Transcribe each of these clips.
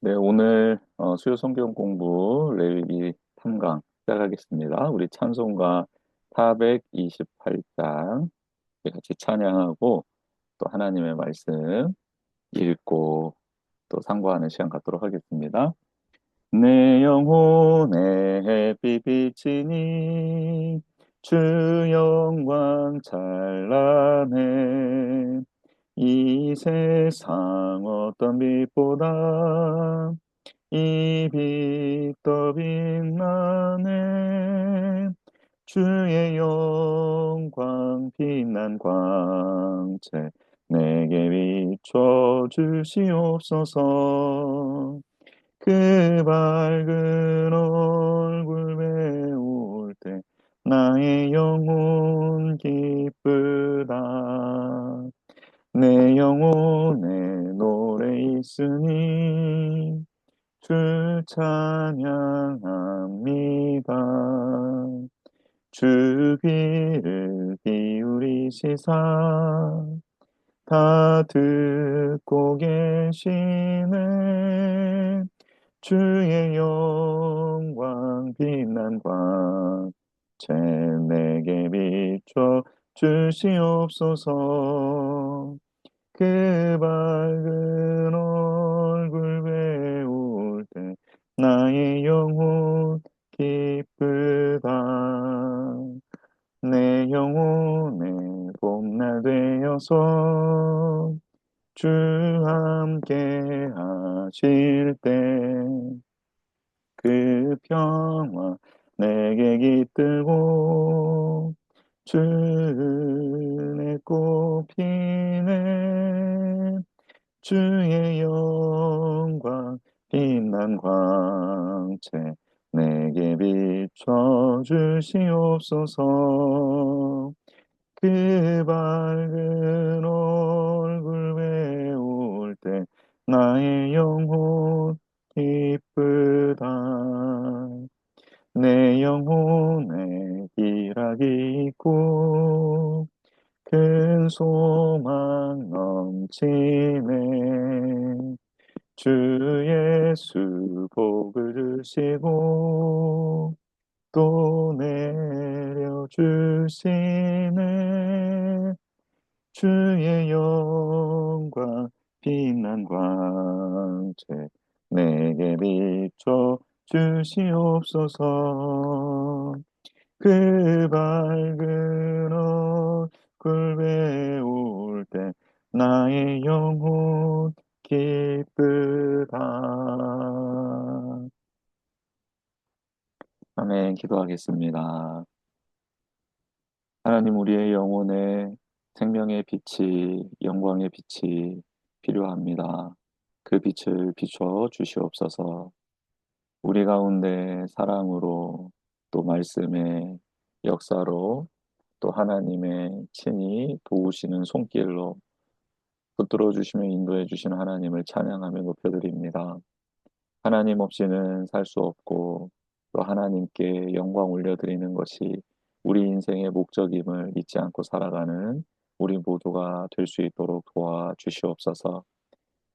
네, 오늘 수요 성경 공부 레위기 3강 시작하겠습니다. 우리 찬송가 428장 같이 찬양하고 또 하나님의 말씀 읽고 또 상고하는 시간 갖도록 하겠습니다. 내 영혼의 햇빛 비치니 주 영광 찬란해 이 세상 어떤 빛보다 이 빛 더 빛나네 주의 영광 빛난 광채 내게 비춰 주시옵소서 그 밝은 얼굴 배울 때 나의 영혼 기쁘다 내 영혼에 노래 있으니 주 찬양합니다. 주 귀를 기울이시사 다 듣고 계시네. 주의 영광 빛난 광채 내게 비춰 주시옵소서. 그 밝은 얼굴 배울 때 나의 영혼 기쁘다 내 영혼의 봄날 되어서 주 함께 하실 때 그 평화 내게 깃들고 주 은혜 꽃피네 주의 영광 빛난 광채 내게 비춰 주시옵소서 그 밝은 얼굴 배울 때 나의 영혼 기쁘다 내 영혼에 기락이 있고 큰 소망 넘치네 주 예수 복을 주시고 또 내려주시네 주의 영광 빛난 광채 내게 비춰 주시옵소서 그 밝은 얼굴 배울 때 나의 영혼 기쁘다. 아멘. 기도하겠습니다. 하나님 우리의 영혼에 생명의 빛이 영광의 빛이 필요합니다. 그 빛을 비춰 주시옵소서. 우리 가운데 사랑으로 또 말씀의 역사로 또 하나님의 친히 도우시는 손길로 붙들어 주시며 인도해 주시는 하나님을 찬양하며 높여드립니다. 하나님 없이는 살 수 없고 또 하나님께 영광 올려드리는 것이 우리 인생의 목적임을 잊지 않고 살아가는 우리 모두가 될 수 있도록 도와주시옵소서.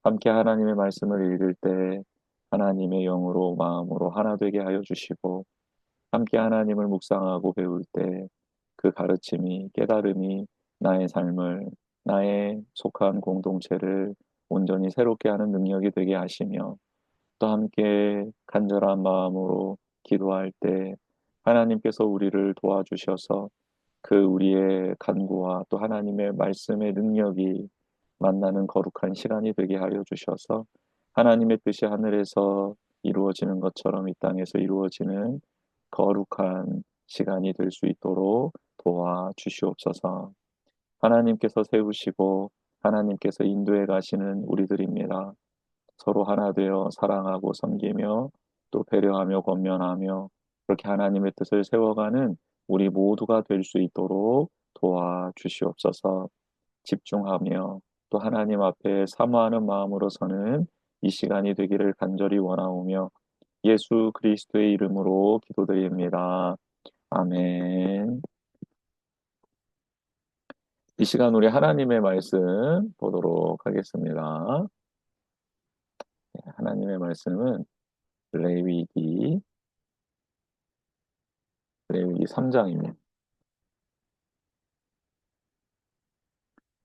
함께 하나님의 말씀을 읽을 때 하나님의 영으로 마음으로 하나 되게 하여 주시고 함께 하나님을 묵상하고 배울 때 그 가르침이 깨달음이 나의 삶을 나의 속한 공동체를 온전히 새롭게 하는 능력이 되게 하시며 또 함께 간절한 마음으로 기도할 때 하나님께서 우리를 도와주셔서 그 우리의 간구와 또 하나님의 말씀의 능력이 만나는 거룩한 시간이 되게 하여 주셔서 하나님의 뜻이 하늘에서 이루어지는 것처럼 이 땅에서 이루어지는 거룩한 시간이 될 수 있도록 도와주시옵소서. 하나님께서 세우시고 하나님께서 인도해 가시는 우리들입니다. 서로 하나 되어 사랑하고 섬기며 또 배려하며 권면하며 그렇게 하나님의 뜻을 세워가는 우리 모두가 될 수 있도록 도와주시옵소서. 집중하며 또 하나님 앞에 사모하는 마음으로서는 이 시간이 되기를 간절히 원하오며 예수 그리스도의 이름으로 기도드립니다. 아멘. 이 시간 우리 하나님의 말씀 보도록 하겠습니다. 하나님의 말씀은 레위기, 레위기 3장입니다.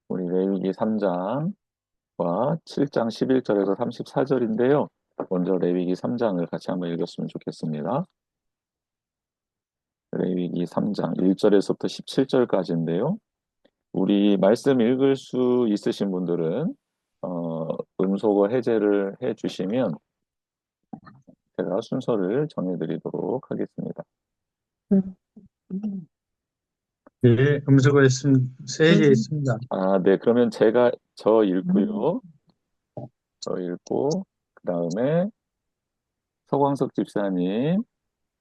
우리 레위기 3장과 7장 11절에서 34절인데요. 먼저 레위기 3장을 같이 한번 읽었으면 좋겠습니다. 레위기 3장 1절에서부터 17절까지인데요. 우리 말씀 읽을 수 있으신 분들은 음소거 해제를 해주시면 제가 순서를 정해드리도록 하겠습니다. 예, 음소거 세개 있습니다. 네. 그러면 저 읽고요. 저 읽고, 그 다음에 서광석 집사님,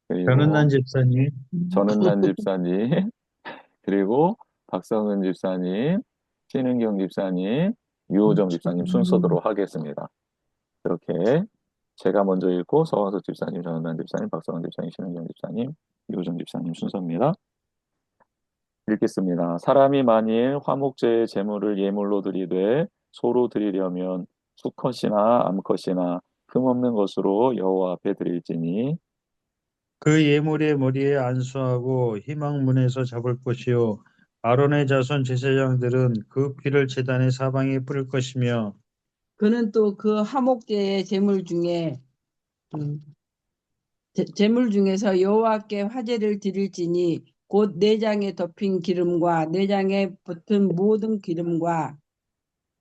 그리고 변은난 집사님, 전은난 집사님, 그리고 박성은 집사님, 신은경 집사님, 유호정 집사님 순서대로 하겠습니다. 이렇게 제가 먼저 읽고 서광석 집사님, 전은난 집사님, 박성은 집사님, 신은경 집사님, 유호정 집사님 순서입니다. 읽겠습니다. 사람이 만일 화목제의 제물을 예물로 드리되 소로 드리려면 수컷이나 암컷이나 흠없는 것으로 여호와 앞에 드릴지니 그 예물의 머리에 안수하고 희망문에서 잡을 것이요 아론의 자손 제사장들은 그 피를 제단의 사방에 뿌릴 것이며 그는 또 그 화목제의 제물 중에 제물 중에서 여호와께 화제를 드릴지니 곧 내장에 덮인 기름과 내장에 붙은 모든 기름과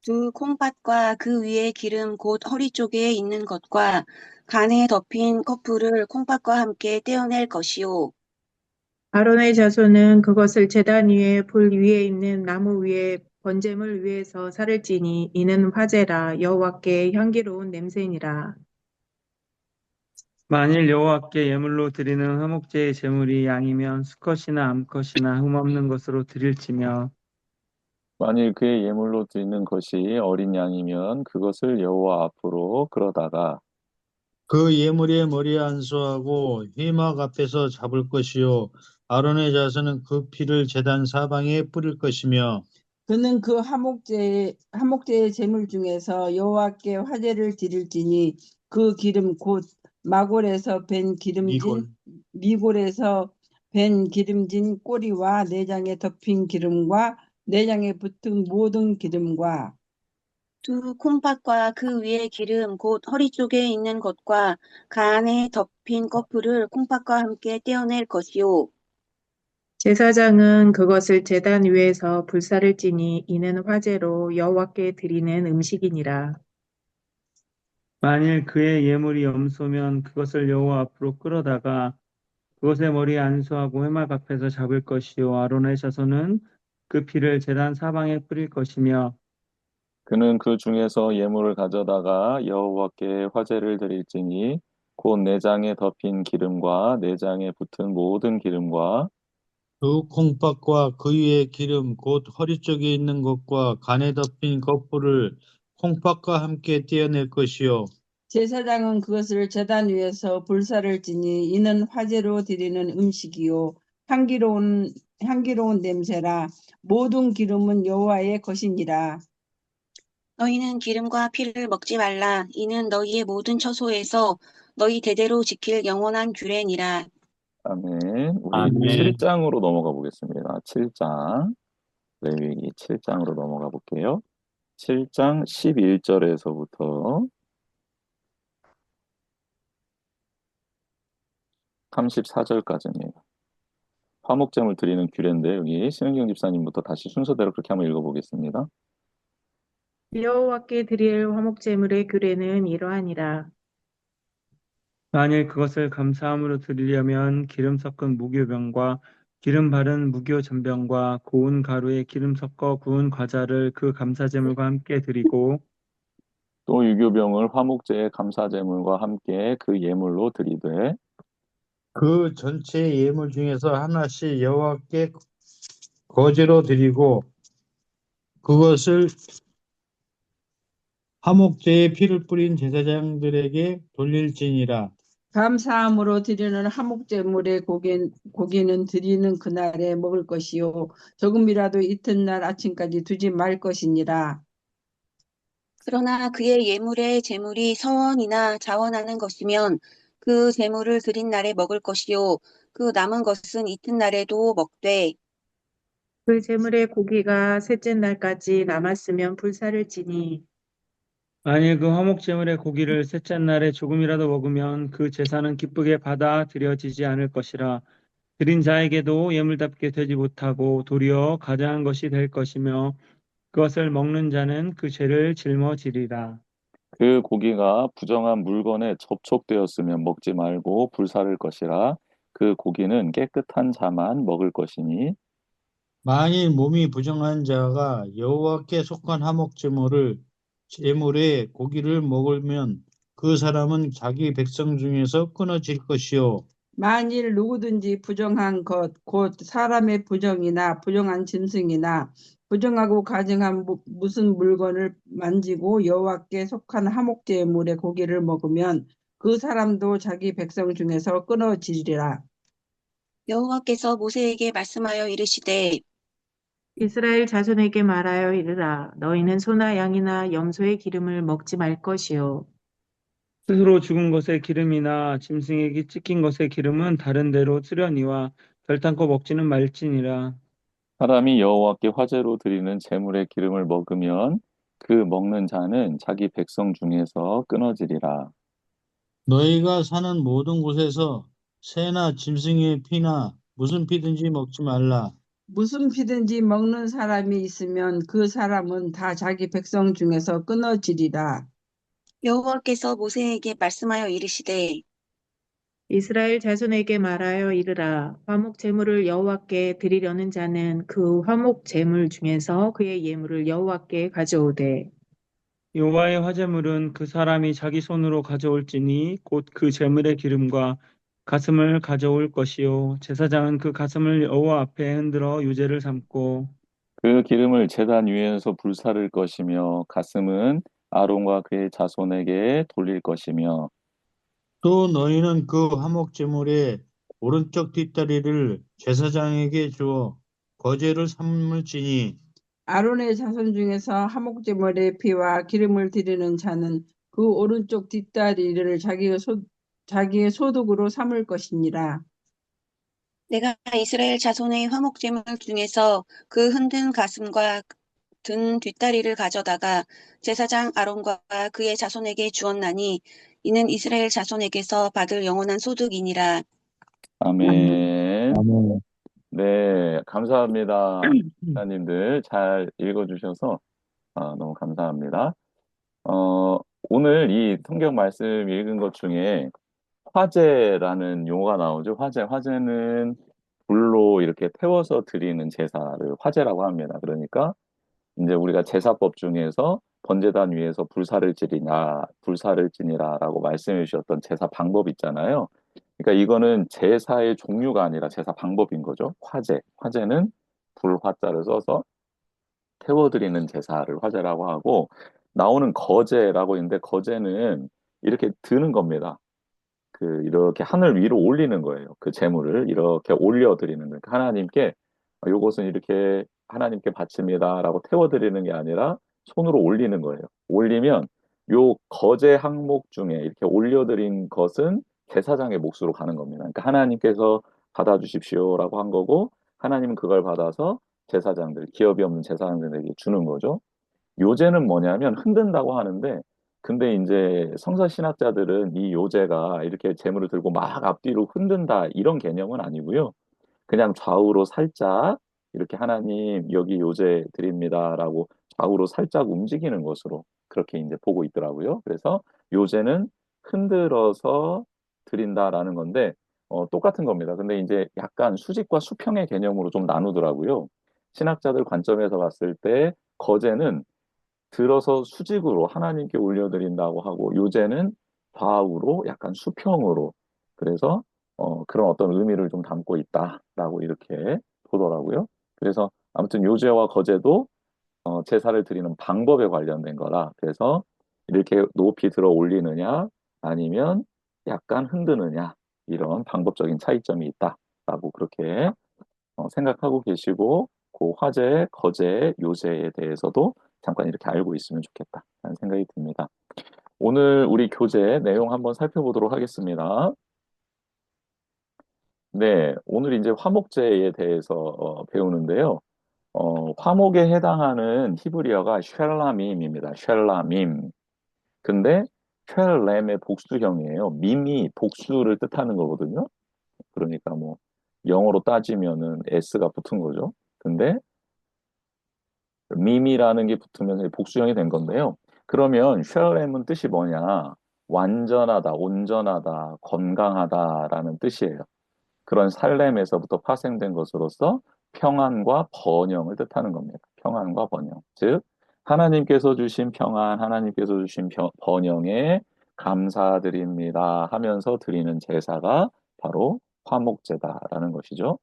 두 콩팥과 그 위에 기름 곧 허리 쪽에 있는 것과 간에 덮인 커플을 콩팥과 함께 떼어낼 것이요. 아론의 자손은 그것을 제단 위에 불 위에 있는 나무 위에 번제물 위에서 살을지니 이는 화제라 여호와께 향기로운 냄새니라. 만일 여호와께 예물로 드리는 화목제의 제물이 양이면 수컷이나 암컷이나 흠없는 것으로 드릴지며 만일 그의 예물로 드리는 것이 어린 양이면 그것을 여호와 앞으로 끌어다가 그 예물의 머리에 안수하고 희막 앞에서 잡을 것이요 아론의 자손은 그 피를 제단 사방에 뿌릴 것이며 그는 그 화목제의 제물 중에서 여호와께 화제를 드릴지니 그 기름 곧 마골에서 벤 기름진 미골에서 벤 기름진 꼬리와 내장에 덮인 기름과 내장에 붙은 모든 기름과 두 콩팥과 그 위에 기름 곧 허리 쪽에 있는 것과 간에 덮인 커플을 콩팥과 함께 떼어낼 것이요. 제사장은 그것을 제단 위에서 불사를 지니 이는 화제로 여호와께 드리는 음식이니라. 만일 그의 예물이 염소면 그것을 여호와 앞으로 끌어다가 그것의 머리에 안수하고 회막 앞에서 잡을 것이요 아론의 자손은 그 피를 제단 사방에 뿌릴 것이며 그는 그 중에서 예물을 가져다가 여호와께 화제를 드릴지니 곧 내장에 덮인 기름과 내장에 붙은 모든 기름과 두 콩팥과 그 위에 기름 곧 허리 쪽에 있는 것과 간에 덮인 커플을 콩팥과 함께 떼어낼 것이요 제사장은 그것을 제단 위에서 불사를 지니 이는 화제로 드리는 음식이요 향기로운 냄새라 모든 기름은 여호와의 것이니라. 너희는 기름과 피를 먹지 말라. 이는 너희의 모든 처소에서 너희 대대로 지킬 영원한 규례니라. 아멘. 우리 아멘. 7장으로 넘어가 보겠습니다. 7장. 레위기 7장으로 넘어가 볼게요. 7장 11절에서부터 34절까지입니다. 화목제물 드리는 규례인데 여기 신은경 집사님부터 다시 순서대로 그렇게 한번 읽어보겠습니다. 여호와께 드릴 화목제물의 규례는 이러하니라. 만일 그것을 감사함으로 드리려면 기름 섞은 무교병과 기름 바른 무교 전병과 고운 가루에 기름 섞어 구운 과자를 그 감사제물과 함께 드리고 또 유교병을 화목제의 감사제물과 함께 그 예물로 드리되 그 전체 예물 중에서 하나씩 여호와께 거제로 드리고 그것을 화목제에 피를 뿌린 제사장들에게 돌릴지니라. 감사함으로 드리는 화목제물의 고기는 드리는 그날에 먹을 것이요 조금이라도 이튿날 아침까지 두지 말 것이니라. 그러나 그의 예물의 제물이 서원이나 자원하는 것이면 그 제물을 드린 날에 먹을 것이요 그 남은 것은 이튿날에도 먹되 그 제물의 고기가 셋째 날까지 남았으면 불사를 지니 만일 그 화목 제물의 고기를 셋째 날에 조금이라도 먹으면 그 제사는 기쁘게 받아 들여지지 않을 것이라. 드린 자에게도 예물답게 되지 못하고 도리어 가장한 것이 될 것이며 그것을 먹는 자는 그 죄를 짊어지리라. 그 고기가 부정한 물건에 접촉되었으면 먹지 말고 불사를 것이라. 그 고기는 깨끗한 자만 먹을 것이니 만일 몸이 부정한 자가 여호와께 속한 화목 제물의 고기를 먹으면 그 사람은 자기 백성 중에서 끊어질 것이요 만일 누구든지 부정한 것, 곧 사람의 부정이나 부정한 짐승이나 부정하고 가증한 무슨 물건을 만지고 여호와께 속한 화목제물의 고기를 먹으면 그 사람도 자기 백성 중에서 끊어지리라. 여호와께서 모세에게 말씀하여 이르시되 이스라엘 자손에게 말하여 이르라. 너희는 소나 양이나 염소의 기름을 먹지 말 것이요 스스로 죽은 것의 기름이나 짐승에게 찢긴 것의 기름은 다른 데로 쓰려니와 결탄코 먹지는 말지니라. 사람이 여호와께 화제로 드리는 제물의 기름을 먹으면 그 먹는 자는 자기 백성 중에서 끊어지리라. 너희가 사는 모든 곳에서 새나 짐승의 피나 무슨 피든지 먹지 말라. 무슨 피든지 먹는 사람이 있으면 그 사람은 다 자기 백성 중에서 끊어지리라. 여호와께서 모세에게 말씀하여 이르시되 이스라엘 자손에게 말하여 이르라. 화목 제물을 여호와께 드리려는 자는 그 화목 제물 중에서 그의 예물을 여호와께 가져오되 여호와의 화제물은 그 사람이 자기 손으로 가져올지니 곧 그 제물의 기름과 가슴을 가져올 것이요 제사장은 그 가슴을 여호와 앞에 흔들어 유제를 삼고 그 기름을 제단 위에서 불사를 것이며 가슴은 아론과 그의 자손에게 돌릴 것이며 또 너희는 그 화목 제물의 오른쪽 뒷다리를 제사장에게 주어 거제를 삼을지니 아론의 자손 중에서 화목제물의 피와 기름을 드리는 자는 그 오른쪽 뒷다리를 자기의 소득으로 삼을 것이니라. 내가 이스라엘 자손의 화목제물 중에서 그 흔든 가슴과 든 뒷다리를 가져다가 제사장 아론과 그의 자손에게 주었나니 이는 이스라엘 자손에게서 받을 영원한 소득이니라. 아멘. 아멘. 네, 감사합니다. 하나님들 잘 읽어주셔서 너무 감사합니다. 오늘 이 성경 말씀 읽은 것 중에 화제라는 용어가 나오죠. 화제는 불로 이렇게 태워서 드리는 제사를 화제라고 합니다. 그러니까 이제 우리가 제사법 중에서 번제단 위에서 불사를 지니라라고 말씀해 주셨던 제사 방법 있잖아요. 그러니까 이거는 제사의 종류가 아니라 제사 방법인 거죠. 화제는 불화자를 써서 태워드리는 제사를 화제라고 하고 나오는 거제라고 있는데 거제는 이렇게 드는 겁니다. 이렇게 하늘 위로 올리는 거예요. 그 제물을 이렇게 올려드리는 거예요. 그러니까 하나님께 요것은 이렇게 하나님께 바칩니다라고 태워드리는 게 아니라 손으로 올리는 거예요. 올리면 요 거제 항목 중에 이렇게 올려드린 것은 제사장의 몫으로 가는 겁니다. 그러니까 하나님께서 받아주십시오라고 한 거고 하나님은 그걸 받아서 기업이 없는 제사장들에게 주는 거죠. 요제는 뭐냐면 흔든다고 하는데 근데 이제 성서 신학자들은 이 요제가 이렇게 재물을 들고 막 앞뒤로 흔든다 이런 개념은 아니고요. 그냥 좌우로 살짝 이렇게 하나님 여기 요제 드립니다라고 좌우로 살짝 움직이는 것으로 그렇게 이제 보고 있더라고요. 그래서 요제는 흔들어서 드린다라는 건데 똑같은 겁니다. 근데 이제 약간 수직과 수평의 개념으로 좀 나누더라고요. 신학자들 관점에서 봤을 때 거제는 들어서 수직으로 하나님께 올려드린다고 하고 요새는 좌우로 약간 수평으로 그래서 그런 어떤 의미를 좀 담고 있다라고 이렇게 보더라고요. 그래서 아무튼 요제와 거제도 제사를 드리는 방법에 관련된 거라 그래서 이렇게 높이 들어 올리느냐 아니면 약간 흔드느냐 이런 방법적인 차이점이 있다라고 그렇게 생각하고 계시고 그 화제, 거제, 요새에 대해서도 잠깐 이렇게 알고 있으면 좋겠다라는 생각이 듭니다. 오늘 우리 교재 내용 한번 살펴보도록 하겠습니다. 네, 오늘 이제 화목제에 대해서 배우는데요. 화목에 해당하는 히브리어가 쉘라밈입니다. 쉘라밈. 근데 쉘렘의 복수형이에요. 밈이 복수를 뜻하는 거거든요. 그러니까 뭐 영어로 따지면은 s가 붙은 거죠. 근데 밈이라는 게 붙으면 복수형이 된 건데요. 그러면 쉘렘은 뜻이 뭐냐? 완전하다, 온전하다, 건강하다라는 뜻이에요. 그런 살렘에서부터 파생된 것으로서 평안과 번영을 뜻하는 겁니다. 평안과 번영. 즉, 하나님께서 주신 평안, 하나님께서 주신 번영에 감사드립니다 하면서 드리는 제사가 바로 화목제다라는 것이죠.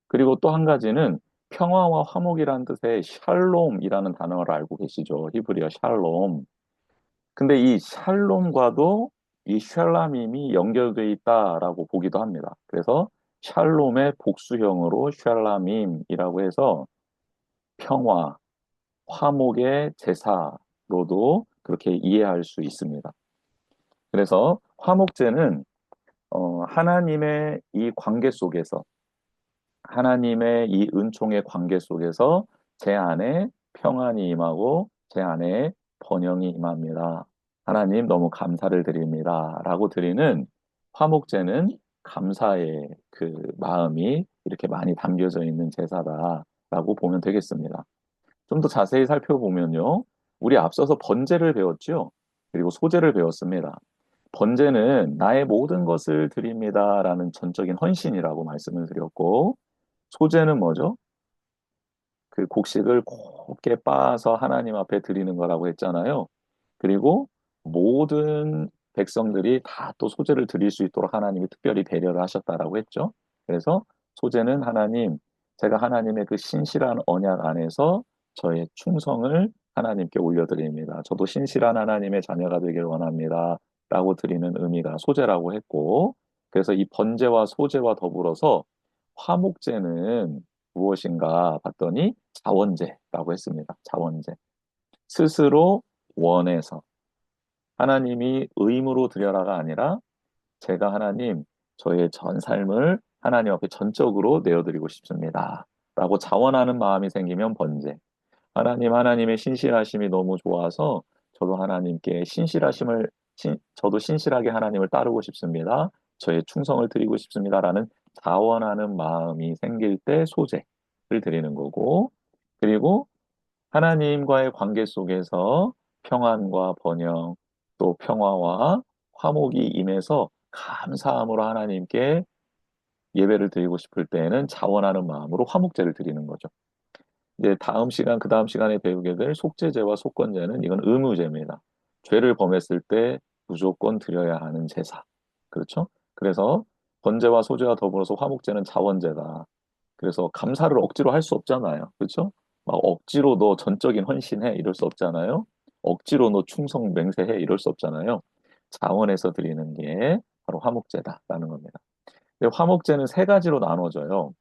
그리고 또 한 가지는 평화와 화목이라는 뜻의 샬롬이라는 단어를 알고 계시죠. 히브리어 샬롬. 근데 이 샬롬과도 이 샬라밈이 연결돼 있다라고 보기도 합니다. 그래서 샬롬의 복수형으로 샬라밈이라고 해서 평화, 화목의 제사로도 그렇게 이해할 수 있습니다. 그래서 화목제는 하나님의 이 관계 속에서 하나님의 이 은총의 관계 속에서 제 안에 평안이 임하고 제 안에 번영이 임합니다. 하나님 너무 감사를 드립니다. 라고 드리는 화목제는 감사의 그 마음이 이렇게 많이 담겨져 있는 제사다라고 보면 되겠습니다. 좀 더 자세히 살펴보면요. 우리 앞서서 번제를 배웠죠. 그리고 소제를 배웠습니다. 번제는 나의 모든 것을 드립니다라는 전적인 헌신이라고 말씀을 드렸고, 소제는 뭐죠? 그 곡식을 곱게 빻아서 하나님 앞에 드리는 거라고 했잖아요. 그리고 모든 백성들이 다 또 소제를 드릴 수 있도록 하나님이 특별히 배려를 하셨다라고 했죠. 그래서 소제는 하나님, 제가 하나님의 그 신실한 언약 안에서 저의 충성을 하나님께 올려드립니다. 저도 신실한 하나님의 자녀가 되길 원합니다. 라고 드리는 의미가 소제라고 했고, 그래서 이 번제와 소제와 더불어서 화목제는 무엇인가 봤더니 자원제라고 했습니다. 자원제. 스스로 원해서 하나님이 의무로 드려라가 아니라 제가 하나님 저의 전 삶을 하나님 앞에 전적으로 내어드리고 싶습니다. 라고 자원하는 마음이 생기면 번제. 하나님의 신실하심이 너무 좋아서 저도 하나님께 저도 신실하게 하나님을 따르고 싶습니다. 저의 충성을 드리고 싶습니다라는 자원하는 마음이 생길 때 소제를 드리는 거고, 그리고 하나님과의 관계 속에서 평안과 번영, 또 평화와 화목이 임해서 감사함으로 하나님께 예배를 드리고 싶을 때에는 자원하는 마음으로 화목제를 드리는 거죠. 이제 그 다음 시간에 배우게 될 속죄제와 속건제는 이건 의무제입니다. 죄를 범했을 때 무조건 드려야 하는 제사. 그렇죠? 그래서 번제와 소제와 더불어서 화목제는 자원제다. 그래서 감사를 억지로 할 수 없잖아요. 그렇죠? 막 억지로 너 전적인 헌신해 이럴 수 없잖아요. 억지로 너 충성 맹세해 이럴 수 없잖아요. 자원해서 드리는 게 바로 화목제다라는 겁니다. 근데 화목제는 세 가지로 나눠져요.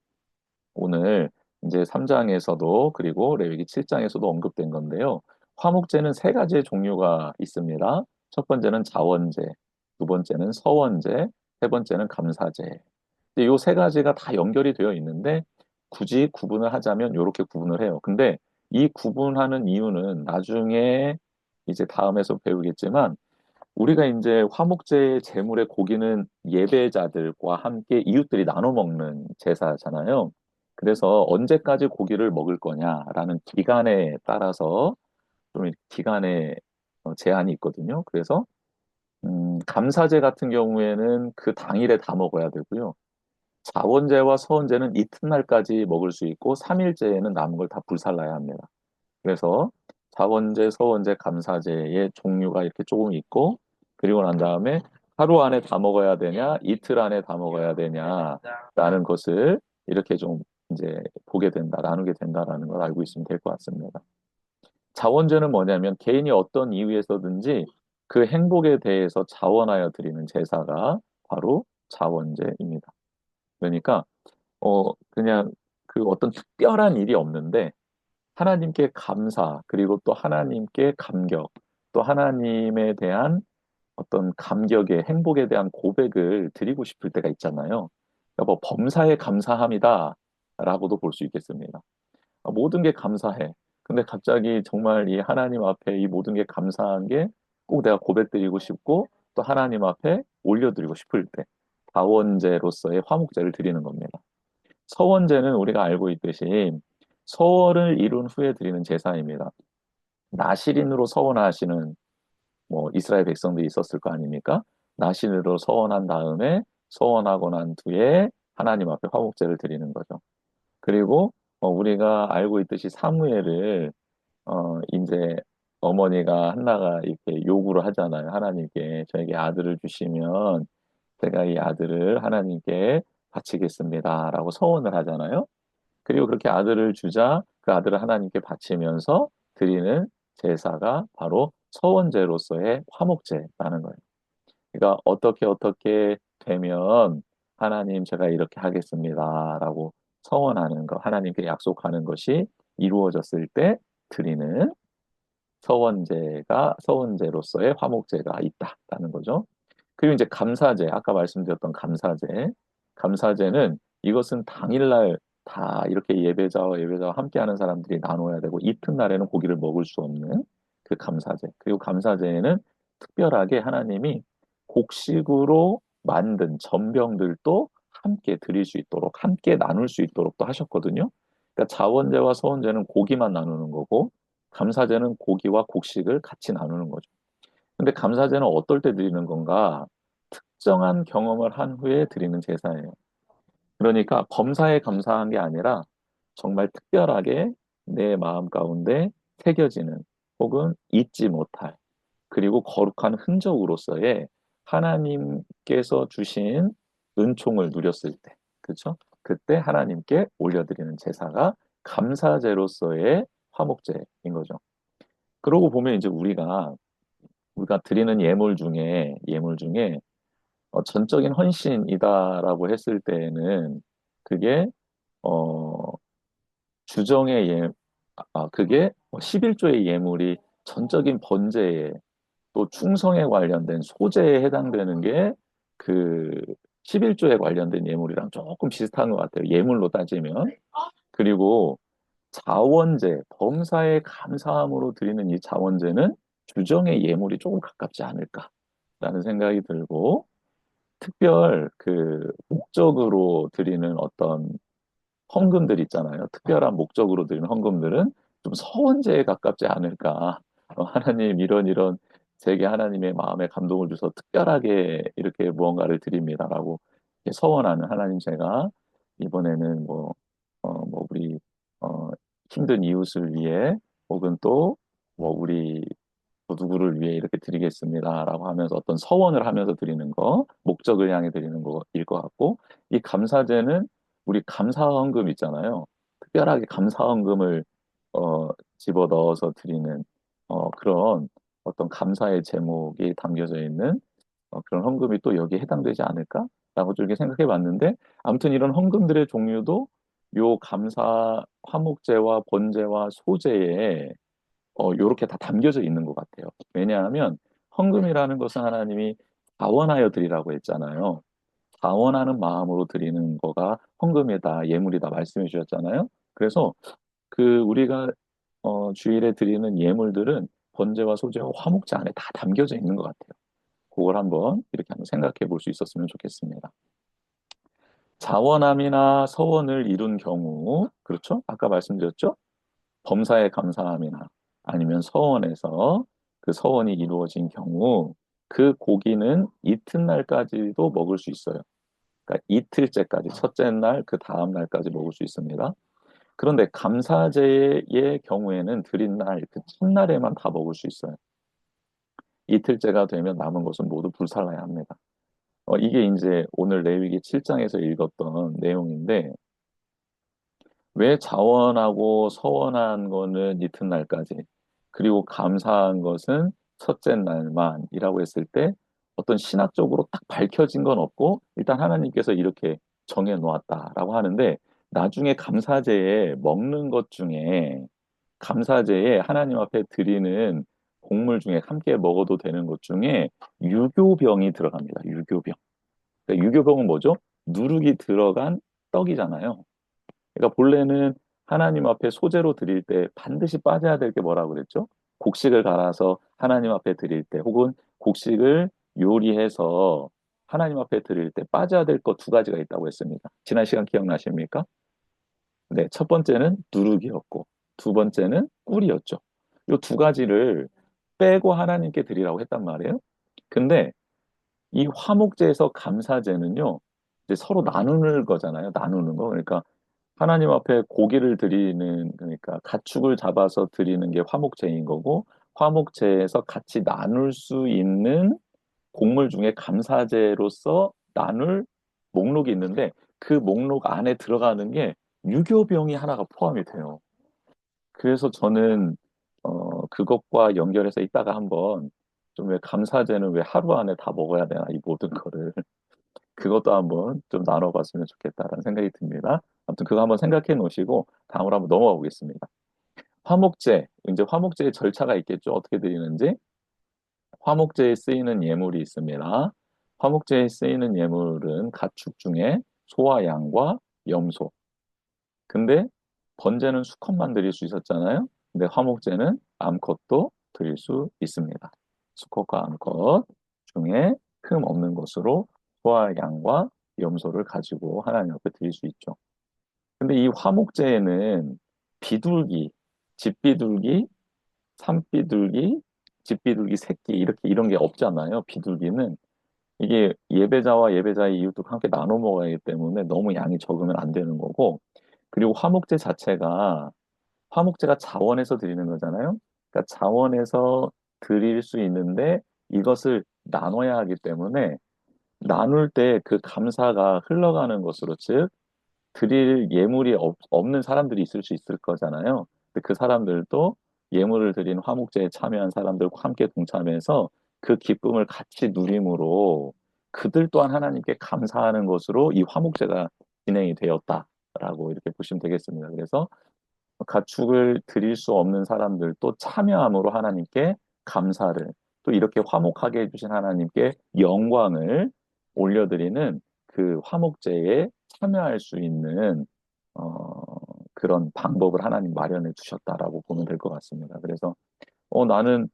오늘 이제 3장에서도 그리고 레위기 7장에서도 언급된 건데요. 화목제는 세 가지의 종류가 있습니다. 첫 번째는 자원제, 두 번째는 서원제, 세 번째는 감사제. 이 세 가지가 다 연결이 되어 있는데 굳이 구분을 하자면 이렇게 구분을 해요. 근데 이 구분하는 이유는 나중에 이제 다음에서 배우겠지만 우리가 이제 화목제의 제물의 고기는 예배자들과 함께 이웃들이 나눠 먹는 제사잖아요. 그래서 언제까지 고기를 먹을 거냐라는 기간에 따라서 좀 기간에 제한이 있거든요. 그래서 감사제 같은 경우에는 그 당일에 다 먹어야 되고요. 자원제와 서원제는 이튿날까지 먹을 수 있고 3일째에는 남은 걸 다 불살라야 합니다. 그래서 자원제, 서원제, 감사제의 종류가 이렇게 조금 있고 그리고 난 다음에 하루 안에 다 먹어야 되냐, 이틀 안에 다 먹어야 되냐라는 것을 이렇게 좀 이제 보게 된다, 나누게 된다라는 걸 알고 있으면 될 것 같습니다. 자원제는 뭐냐면 개인이 어떤 이유에서든지 그 행복에 대해서 자원하여 드리는 제사가 바로 자원제입니다. 그러니까 그냥 그 어떤 특별한 일이 없는데 하나님께 감사, 그리고 또 하나님께 감격, 또 하나님에 대한 어떤 감격의 행복에 대한 고백을 드리고 싶을 때가 있잖아요. 그러니까 뭐 범사에 감사합니다. 라고도 볼 수 있겠습니다. 모든 게 감사해. 근데 갑자기 정말 이 하나님 앞에 이 모든 게 감사한 게 꼭 내가 고백드리고 싶고 또 하나님 앞에 올려드리고 싶을 때 다원제로서의 화목제를 드리는 겁니다. 서원제는 우리가 알고 있듯이 서월을 이룬 후에 드리는 제사입니다. 나실인으로 서원하시는 뭐 이스라엘 백성들이 있었을 거 아닙니까? 나신으로 서원한 다음에 서원하고 난 뒤에 하나님 앞에 화목제를 드리는 거죠. 그리고 우리가 알고 있듯이 사무엘을 이제 어머니가 한나가 이렇게 요구를 하잖아요. 하나님께 저에게 아들을 주시면 제가 이 아들을 하나님께 바치겠습니다라고 서원을 하잖아요. 그리고 그렇게 아들을 주자 그 아들을 하나님께 바치면서 드리는 제사가 바로 서원제로서의 화목제라는 거예요. 그러니까 어떻게 되면 하나님 제가 이렇게 하겠습니다라고 서원하는 것, 하나님께 약속하는 것이 이루어졌을 때 드리는 서원제로서의 화목제가 있다라는 거죠. 그리고 이제 감사제, 아까 말씀드렸던 감사제. 감사제는 이것은 당일날 다 이렇게 예배자와 함께하는 사람들이 나눠야 되고 이튿날에는 고기를 먹을 수 없는 그 감사제. 그리고 감사제에는 특별하게 하나님이 곡식으로 만든 전병들도 함께 드릴 수 있도록, 함께 나눌 수 있도록 또 하셨거든요. 그러니까 자원제와 서원제는 고기만 나누는 거고, 감사제는 고기와 곡식을 같이 나누는 거죠. 근데 감사제는 어떨 때 드리는 건가? 특정한 경험을 한 후에 드리는 제사예요. 그러니까 범사에 감사한 게 아니라 정말 특별하게 내 마음 가운데 새겨지는 혹은 잊지 못할 그리고 거룩한 흔적으로서의 하나님께서 주신 은총을 누렸을 때, 그렇죠? 그때 하나님께 올려드리는 제사가 감사제로서의 화목제인 거죠. 그러고 보면 이제 우리가 드리는 예물 중에 전적인 헌신이다라고 했을 때에는 그게 어 주정의 그게 11조의 예물이 전적인 번제에 또 충성에 관련된 소재에 해당되는 게 그 11조에 관련된 예물이랑 조금 비슷한 것 같아요. 예물로 따지면. 그리고 자원제, 범사에 감사함으로 드리는 이 자원제는 주정의 예물이 조금 가깝지 않을까라는 생각이 들고 특별 그 목적으로 드리는 어떤 헌금들 있잖아요. 특별한 목적으로 드리는 헌금들은 좀 서원제에 가깝지 않을까. 하나님 이런 제게 하나님의 마음에 감동을 주셔서 특별하게 이렇게 무언가를 드립니다라고 이렇게 서원하는 하나님 제가 이번에는 뭐 우리 어, 힘든 이웃을 위해 혹은 또 뭐 우리 또 누구를 위해 이렇게 드리겠습니다라고 하면서 어떤 서원을 하면서 드리는 거, 목적을 향해 드리는 거일 것 같고, 이 감사제는 우리 감사헌금 있잖아요. 특별하게 감사헌금을 집어 넣어서 드리는 그런 어떤 감사의 제목이 담겨져 있는 그런 헌금이 또 여기에 해당되지 않을까라고 좀 이렇게 생각해 봤는데, 아무튼 이런 헌금들의 종류도 요 감사 화목제와 번제와 소제에 요렇게 다 담겨져 있는 것 같아요. 왜냐하면 헌금이라는 것은 하나님이 자원하여 드리라고 했잖아요. 자원하는 마음으로 드리는 거가 헌금이다, 예물이다 말씀해 주셨잖아요. 그래서 그 우리가 주일에 드리는 예물들은 번제와 소제와 화목제 안에 다 담겨져 있는 것 같아요. 그걸 한번 생각해 볼 수 있었으면 좋겠습니다. 자원함이나 서원을 이룬 경우, 그렇죠? 아까 말씀드렸죠? 범사에 감사함이나 아니면 서원에서 그 서원이 이루어진 경우 그 고기는 이튿날까지도 먹을 수 있어요. 그러니까 이틀째까지 첫째 날, 그 다음 날까지 먹을 수 있습니다. 그런데 감사제의 경우에는 드린 날, 그 첫날에만 다 먹을 수 있어요. 이틀째가 되면 남은 것은 모두 불살라야 합니다. 이게 이제 오늘 레위기 7장에서 읽었던 내용인데 왜 자원하고 서원한 거는 이튿날까지, 그리고 감사한 것은 첫째 날만이라고 했을 때 어떤 신학적으로 딱 밝혀진 건 없고 일단 하나님께서 이렇게 정해 놓았다라고 하는데 나중에 감사제에 먹는 것 중에 감사제에 하나님 앞에 드리는 곡물 중에 함께 먹어도 되는 것 중에 유교병이 들어갑니다. 유교병. 그러니까 유교병은 뭐죠? 누룩이 들어간 떡이잖아요. 그러니까 본래는 하나님 앞에 소제로 드릴 때 반드시 빠져야 될 게 뭐라고 그랬죠? 곡식을 갈아서 하나님 앞에 드릴 때 혹은 곡식을 요리해서 하나님 앞에 드릴 때 빠져야 될 것 두 가지가 있다고 했습니다. 지난 시간 기억나십니까? 네, 첫 번째는 누룩이었고 두 번째는 꿀이었죠. 이 두 가지를 빼고 하나님께 드리라고 했단 말이에요. 근데 이 화목제에서 감사제는요, 이제 서로 나누는 거잖아요. 나누는 거. 그러니까 하나님 앞에 고기를 드리는, 그러니까 가축을 잡아서 드리는 게 화목제인 거고, 화목제에서 같이 나눌 수 있는 곡물 중에 감사제로서 나눌 목록이 있는데, 그 목록 안에 들어가는 게 유교병이 하나가 포함이 돼요. 그래서 저는, 그것과 연결해서 이따가 한번 좀 왜 감사제는 왜 하루 안에 다 먹어야 되나, 이 모든 거를. 그것도 한번 좀 나눠봤으면 좋겠다라는 생각이 듭니다. 아무튼 그거 한번 생각해 놓으시고 다음으로 한번 넘어가 보겠습니다. 화목제, 이제 화목제의 절차가 있겠죠. 어떻게 드리는지. 화목제에 쓰이는 예물이 있습니다. 화목제에 쓰이는 예물은 가축 중에 소와 양과 염소. 근데 번제는 수컷만 드릴 수 있었잖아요. 근데 화목제는 암컷도 드릴 수 있습니다. 수컷과 암컷 중에 흠 없는 것으로 소와 양과 염소를 가지고 하나님 앞에 드릴 수 있죠. 근데 이 화목제에는 비둘기, 집비둘기, 산비둘기, 집비둘기 새끼 이렇게 이런 게 없잖아요. 비둘기는 이게 예배자와 예배자의 이웃도 함께 나눠 먹어야 하기 때문에 너무 양이 적으면 안 되는 거고, 그리고 화목제가 자원에서 드리는 거잖아요. 그러니까 자원에서 드릴 수 있는데 이것을 나눠야 하기 때문에 나눌 때 그 감사가 흘러가는 것으로, 즉 드릴 예물이 없는 사람들이 있을 수 있을 거잖아요. 근데 그 사람들도 예물을 드린 화목제에 참여한 사람들과 함께 동참해서 그 기쁨을 같이 누림으로 그들 또한 하나님께 감사하는 것으로 이 화목제가 진행이 되었다라고 이렇게 보시면 되겠습니다. 그래서 가축을 드릴 수 없는 사람들도 참여함으로 하나님께 감사를, 또 이렇게 화목하게 해주신 하나님께 영광을 올려드리는 그 화목제에 참여할 수 있는 어, 그런 방법을 하나님 마련해 주셨다라고 보면 될 것 같습니다. 그래서 나는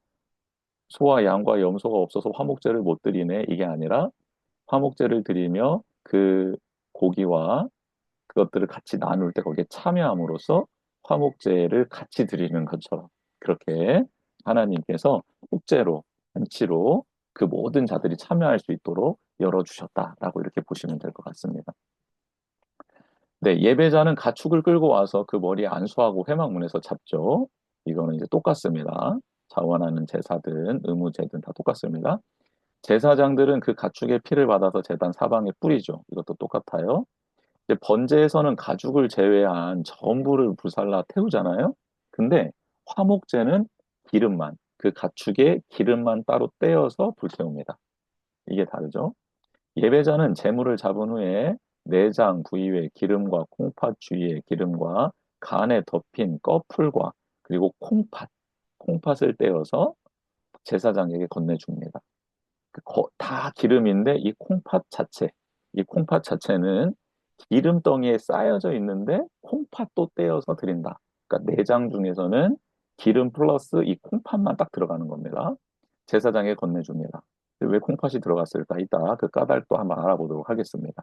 소와 양과 염소가 없어서 화목제를 못 드리네, 이게 아니라 화목제를 드리며 그 고기와 그것들을 같이 나눌 때 거기에 참여함으로써 화목제를 같이 드리는 것처럼 그렇게 하나님께서 축제로, 잔치로 그 모든 자들이 참여할 수 있도록 열어주셨다라고 이렇게 보시면 될 것 같습니다. 네, 예배자는 가축을 끌고 와서 그 머리에 안수하고 회막문에서 잡죠. 이거는 이제 똑같습니다. 자원하는 제사든 의무제든 다 똑같습니다. 제사장들은 그 가축의 피를 받아서 제단 사방에 뿌리죠. 이것도 똑같아요. 이제 번제에서는 가죽을 제외한 전부를 불살라 태우잖아요. 근데 화목제는 기름만, 그 가축의 기름만 따로 떼어서 불태웁니다. 이게 다르죠. 예배자는 제물을 잡은 후에 내장 부위의 기름과 콩팥 주위의 기름과 간에 덮인 꺼풀과 그리고 콩팥을 떼어서 제사장에게 건네줍니다. 다 기름인데 이 콩팥 자체는 기름덩이에 쌓여져 있는데 콩팥도 떼어서 드린다. 그러니까 내장 중에서는 기름 플러스 이 콩팥만 딱 들어가는 겁니다. 제사장에 건네줍니다. 왜 콩팥이 들어갔을까? 이따 그 까닭도 한번 알아보도록 하겠습니다.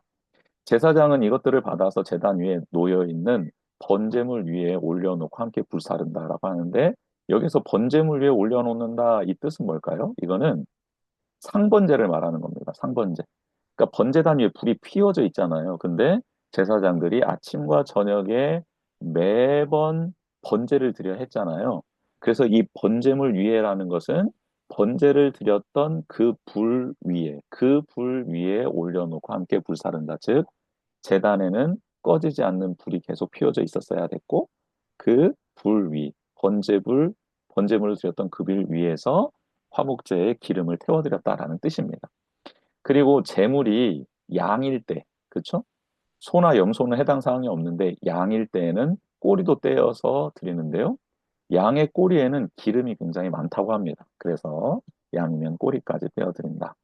제사장은 이것들을 받아서 제단 위에 놓여 있는 번제물 위에 올려놓고 함께 불사른다라고 하는데, 여기서 번제물 위에 올려놓는다 이 뜻은 뭘까요? 이거는 상번제를 말하는 겁니다. 상번제. 그러니까 번제단 위에 불이 피워져 있잖아요. 근데 제사장들이 아침과 저녁에 매번 번제를 드려 했잖아요. 그래서 이 번제물 위에라는 것은 번제를 드렸던 그 불 위에 올려놓고 함께 불사른다. 즉, 제단에는 꺼지지 않는 불이 계속 피워져 있었어야 됐고, 그 불 위, 번제물을 드렸던 그 불 위에서 화목제에 기름을 태워드렸다라는 뜻입니다. 그리고 제물이 양일 때, 그렇죠? 소나 염소는 해당 사항이 없는데 양일 때에는 꼬리도 떼어서 드리는데요. 양의 꼬리에는 기름이 굉장히 많다고 합니다. 그래서 양이면 꼬리까지 떼어드린다.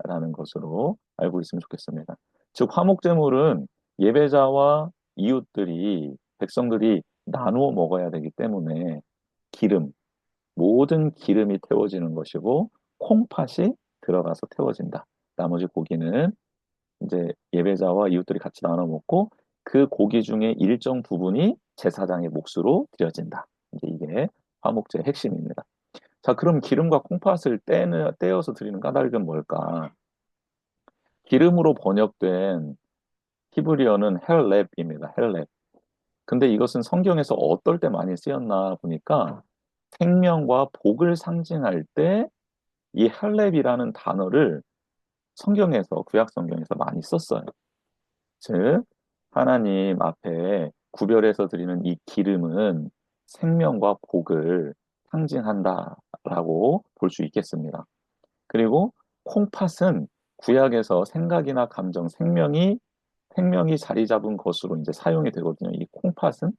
라는 것으로 알고 있으면 좋겠습니다. 즉, 화목제물은 예배자와 이웃들이, 백성들이 나누어 먹어야 되기 때문에 기름, 모든 기름이 태워지는 것이고 콩팥이 들어가서 태워진다. 나머지 고기는 이제 예배자와 이웃들이 같이 나눠 먹고 그 고기 중에 일정 부분이 제사장의 몫으로 드려진다. 이제 이게 화목제의 핵심입니다. 자, 그럼 기름과 콩팥을 떼어서 드리는 까닭은 뭘까? 기름으로 번역된 히브리어는 헬렙입니다. 헬렙. 근데 이것은 성경에서 어떨 때 많이 쓰였나 보니까 생명과 복을 상징할 때 이 헬렙이라는 단어를 성경에서, 구약 성경에서 많이 썼어요. 즉, 하나님 앞에 구별해서 드리는 이 기름은 생명과 복을 상징한다라고 볼 수 있겠습니다. 그리고 콩팥은 구약에서 생각이나 감정, 생명이 자리 잡은 것으로 이제 사용이 되거든요. 이 콩팥은.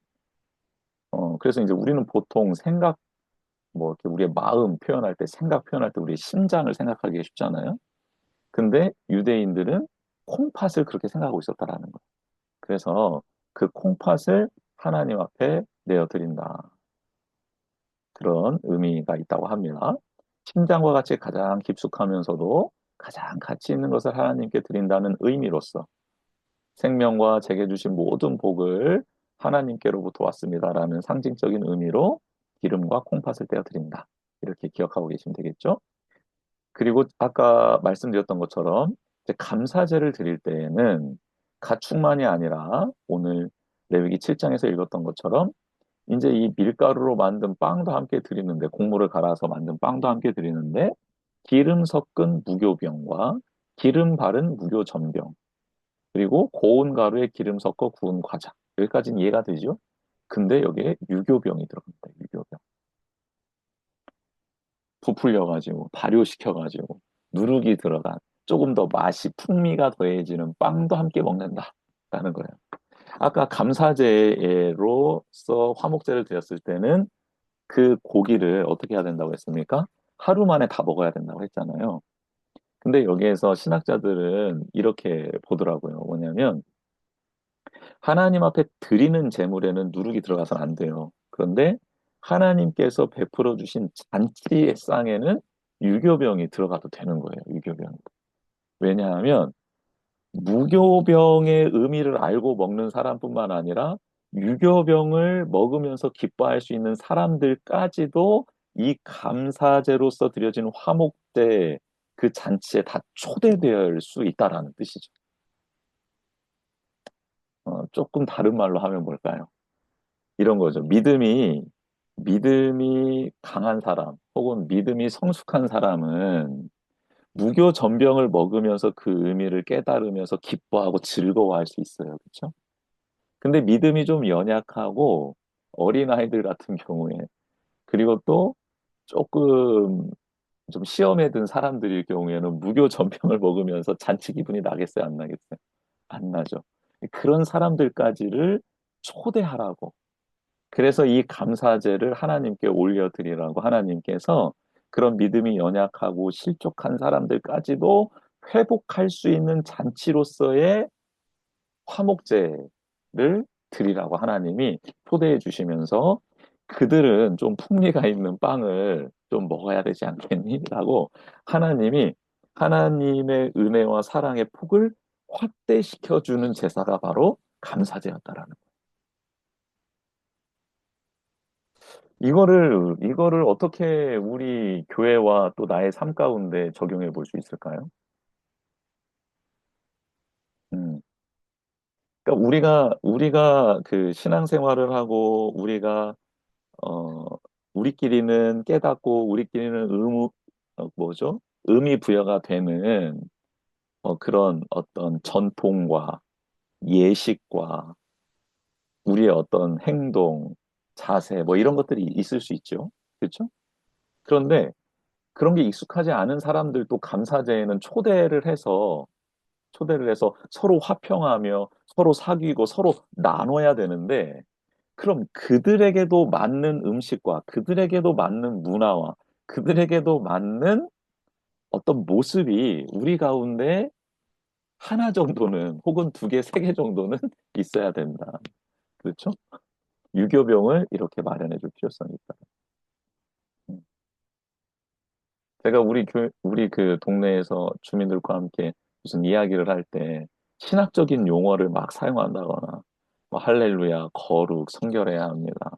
그래서 이제 우리는 보통 생각, 뭐, 이렇게 우리의 마음 표현할 때, 생각 표현할 때 우리의 심장을 생각하기 쉽잖아요. 근데 유대인들은 콩팥을 그렇게 생각하고 있었다라는 거예요. 그래서 그 콩팥을 하나님 앞에 내어드린다. 그런 의미가 있다고 합니다. 심장과 같이 가장 깊숙하면서도 가장 가치 있는 것을 하나님께 드린다는 의미로서 생명과 제게 주신 모든 복을 하나님께로부터 왔습니다라는 상징적인 의미로 기름과 콩팥을 떼어 드린다. 이렇게 기억하고 계시면 되겠죠? 그리고 아까 말씀드렸던 것처럼 이제 감사제를 드릴 때에는 가축만이 아니라 오늘 레위기 7장에서 읽었던 것처럼 이제 이 밀가루로 만든 빵도 함께 드리는데, 곡물을 갈아서 만든 빵도 함께 드리는데 기름 섞은 무교병과 기름 바른 무교전병, 그리고 고운 가루에 기름 섞어 구운 과자, 여기까지는 이해가 되죠? 근데 여기에 유교병이 들어갑니다. 유교병. 부풀려가지고 발효시켜가지고 누룩이 들어간 조금 더 맛이 풍미가 더해지는 빵도 함께 먹는다라는 거예요. 아까 감사제로서 화목제를 드렸을 때는 그 고기를 어떻게 해야 된다고 했습니까? 하루 만에 다 먹어야 된다고 했잖아요. 근데 여기에서 신학자들은 이렇게 보더라고요. 뭐냐면 하나님 앞에 드리는 제물에는 누룩이 들어가서는 안 돼요. 그런데 하나님께서 베풀어 주신 잔치의 쌍에는 유교병이 들어가도 되는 거예요. 유교병. 왜냐하면 무교병의 의미를 알고 먹는 사람뿐만 아니라 유교병을 먹으면서 기뻐할 수 있는 사람들까지도 이 감사제로서 드려진 화목제 그 잔치에 다 초대될 수 있다라는 뜻이죠. 조금 다른 말로 하면 뭘까요? 이런 거죠. 믿음이 강한 사람, 혹은 믿음이 성숙한 사람은 무교 전병을 먹으면서 그 의미를 깨달으면서 기뻐하고 즐거워할 수 있어요. 그렇죠? 근데 믿음이 좀 연약하고 어린아이들 같은 경우에, 그리고 또 조금 좀 시험에 든 사람들일 경우에는 무교 전병을 먹으면서 잔치 기분이 나겠어요? 안 나겠어요? 안 나죠. 그런 사람들까지를 초대하라고. 그래서 이 감사제를 하나님께 올려드리라고 하나님께서 그런 믿음이 연약하고 실족한 사람들까지도 회복할 수 있는 잔치로서의 화목제를 드리라고 하나님이 초대해 주시면서 그들은 좀 풍미가 있는 빵을 좀 먹어야 되지 않겠니? 라고 하나님이 하나님의 은혜와 사랑의 폭을 확대시켜 주는 제사가 바로 감사제였다라는 거예요. 이거를 어떻게 우리 교회와 또 나의 삶 가운데 적용해 볼 수 있을까요? 음. 그러니까 우리가 그 신앙생활을 하고 어, 우리끼리는 깨닫고 우리끼리는 뭐죠? 의미 부여가 되는 그런 어떤 전통과 예식과 우리의 어떤 행동, 자세, 뭐 이런 것들이 있을 수 있죠. 그렇죠? 그런데 그런 게 익숙하지 않은 사람들도 감사제에는 초대를 해서 서로 화평하며 서로 사귀고 서로 나눠야 되는데 그럼 그들에게도 맞는 음식과 그들에게도 맞는 문화와 그들에게도 맞는 어떤 모습이 우리 가운데 하나 정도는 혹은 두 개, 세 개 정도는 있어야 된다. 그렇죠? 유교병을 이렇게 마련해 줄 필요성이 있다. 음. 제가 우리 그 동네에서 주민들과 함께 무슨 이야기를 할 때 신학적인 용어를 막 사용한다거나 뭐 할렐루야, 거룩, 성결해야 합니다.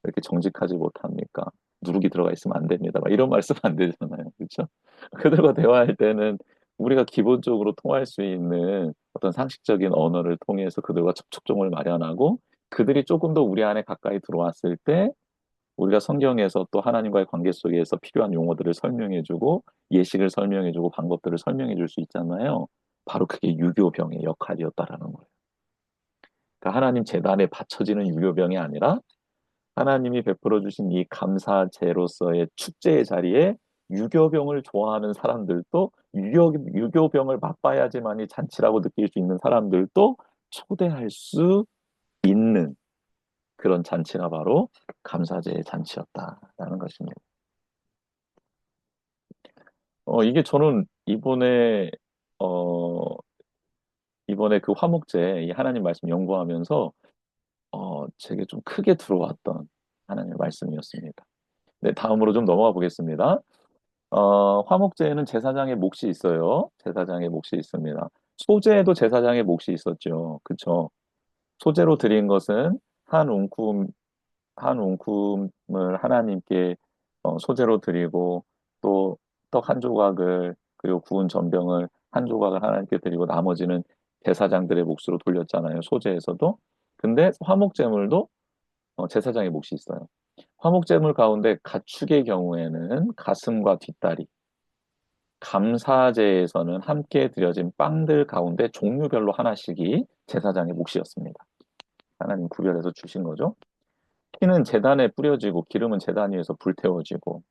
왜 이렇게 정직하지 못합니까? 누룩이 들어가 있으면 안 됩니다. 막 이런 말씀 안 되잖아요. 그렇죠? 그들과 대화할 때는 우리가 기본적으로 통할 수 있는 어떤 상식적인 언어를 통해서 그들과 접촉점을 마련하고 그들이 조금 더 우리 안에 가까이 들어왔을 때 우리가 성경에서 또 하나님과의 관계 속에서 필요한 용어들을 설명해주고 예식을 설명해주고 방법들을 설명해줄 수 있잖아요. 바로 그게 유교병의 역할이었다라는 거예요. 그러니까 하나님 재단에 바쳐지는 유교병이 아니라 하나님이 베풀어 주신 이 감사제로서의 축제의 자리에 유교병을 좋아하는 사람들도 유교병을 맛봐야지만이 잔치라고 느낄 수 있는 사람들도 초대할 수 있는 그런 잔치가 바로 감사제의 잔치였다라는 것입니다. 이게 저는 어, 이번에 그 화목제, 이 하나님 말씀 연구하면서, 제게 좀 크게 들어왔던 하나님의 말씀이었습니다. 네, 다음으로 좀 넘어가 보겠습니다. 화목제에는 제사장의 몫이 있어요. 제사장의 몫이 있습니다. 소제에도 제사장의 몫이 있었죠. 그쵸? 소제로 드린 것은 한 웅큼 한 움큼을 하나님께 소제로 드리고 또 떡 한 조각을 그리고 구운 전병을 한 조각을 하나님께 드리고 나머지는 제사장들의 몫으로 돌렸잖아요. 소제에서도. 근데 화목제물도 제사장의 몫이 있어요. 화목제물 가운데 가축의 경우에는 가슴과 뒷다리, 감사제에서는 함께 드려진 빵들 가운데 종류별로 하나씩이 제사장의 몫이었습니다. 하나님 구별해서 주신 거죠. 피는 제단에 뿌려지고 기름은 제단 위에서 불태워지고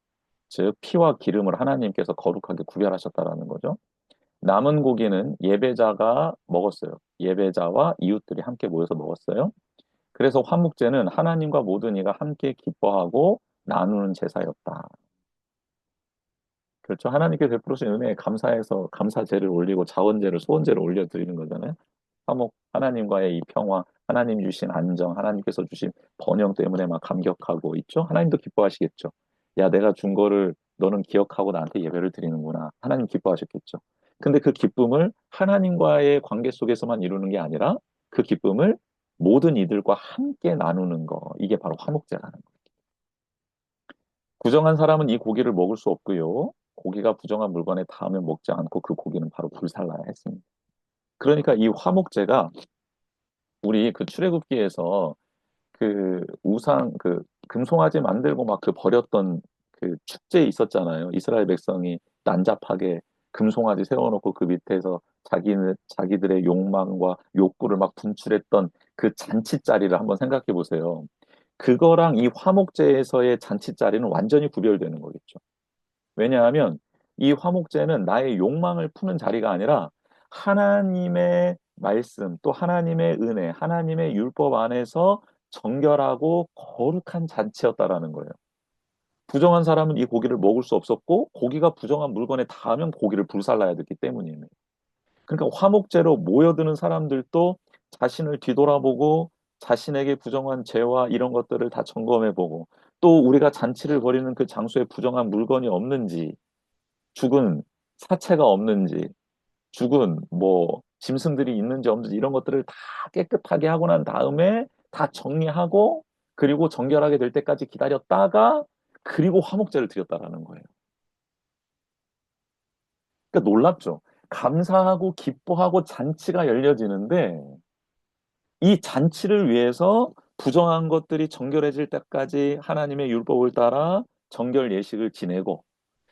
즉 피와 기름을 하나님께서 거룩하게 구별하셨다라는 거죠. 남은 고기는 예배자가 먹었어요. 예배자와 이웃들이 함께 모여서 먹었어요. 그래서 화목제는 하나님과 모든 이가 함께 기뻐하고 나누는 제사였다. 그렇죠. 하나님께 베풀으신 은혜에 감사해서 감사제를 올리고 자원제를 소원제를 올려드리는 거잖아요. 화목 하나님과의 이 평화, 하나님 주신 안정, 하나님께서 주신 번영 때문에 막 감격하고 있죠. 하나님도 기뻐하시겠죠. 야, 내가 준 거를 너는 기억하고 나한테 예배를 드리는구나. 하나님 기뻐하셨겠죠. 근데 그 기쁨을 하나님과의 관계 속에서만 이루는 게 아니라 그 기쁨을 모든 이들과 함께 나누는 거. 이게 바로 화목제라는 거예요. 부정한 사람은 이 고기를 먹을 수 없고요. 고기가 부정한 물건에 닿으면 먹지 않고 그 고기는 바로 불살라야 했습니다. 그러니까 이 화목제가 우리 그 출애굽기에서 그 우상 그 금송아지 만들고 막 그 버렸던 그 축제 있었잖아요. 이스라엘 백성이 난잡하게 금송아지 세워놓고 그 밑에서 자기들의 욕망과 욕구를 막 분출했던 그 잔치 자리를 한번 생각해 보세요. 그거랑 이 화목제에서의 잔치 자리는 완전히 구별되는 거겠죠. 왜냐하면 이 화목제는 나의 욕망을 푸는 자리가 아니라 하나님의 말씀, 또 하나님의 은혜, 하나님의 율법 안에서 정결하고 거룩한 잔치였다라는 거예요. 부정한 사람은 이 고기를 먹을 수 없었고 고기가 부정한 물건에 닿으면 고기를 불살라야 됐기 때문이에요. 그러니까 화목제로 모여드는 사람들도 자신을 뒤돌아보고 자신에게 부정한 죄와 이런 것들을 다 점검해보고 또 우리가 잔치를 벌이는 그 장소에 부정한 물건이 없는지 죽은 사체가 없는지, 죽은 뭐 짐승들이 있는지 없는지 이런 것들을 다 깨끗하게 하고 난 다음에 다 정리하고 그리고 정결하게 될 때까지 기다렸다가 그리고 화목제를 드렸다라는 거예요. 그러니까 놀랍죠. 감사하고 기뻐하고 잔치가 열려지는데 이 잔치를 위해서 부정한 것들이 정결해질 때까지 하나님의 율법을 따라 정결 예식을 지내고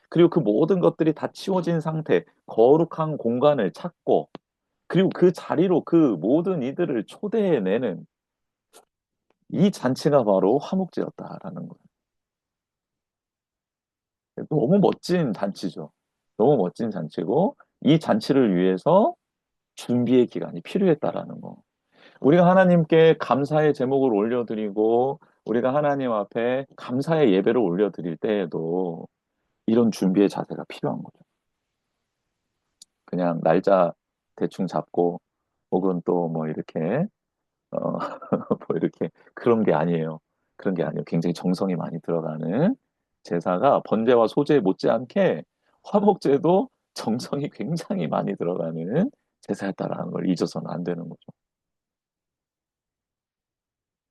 그리고 그 모든 것들이 다 치워진 상태, 거룩한 공간을 찾고, 그리고 그 자리로 그 모든 이들을 초대해내는 이 잔치가 바로 화목제였다라는 거예요. 너무 멋진 잔치죠. 너무 멋진 잔치고, 이 잔치를 위해서 준비의 기간이 필요했다라는 거. 우리가 하나님께 감사의 제목을 올려드리고 우리가 하나님 앞에 감사의 예배를 올려드릴 때에도 이런 준비의 자세가 필요한 거죠. 그냥 날짜 대충 잡고 혹은 또 뭐 이렇게 뭐 이렇게 그런 게 아니에요. 그런 게 아니에요. 굉장히 정성이 많이 들어가는 제사가 번제와 소제 못지않게 화목제도 정성이 굉장히 많이 들어가는 제사였다라는 걸 잊어서는 안 되는 거죠.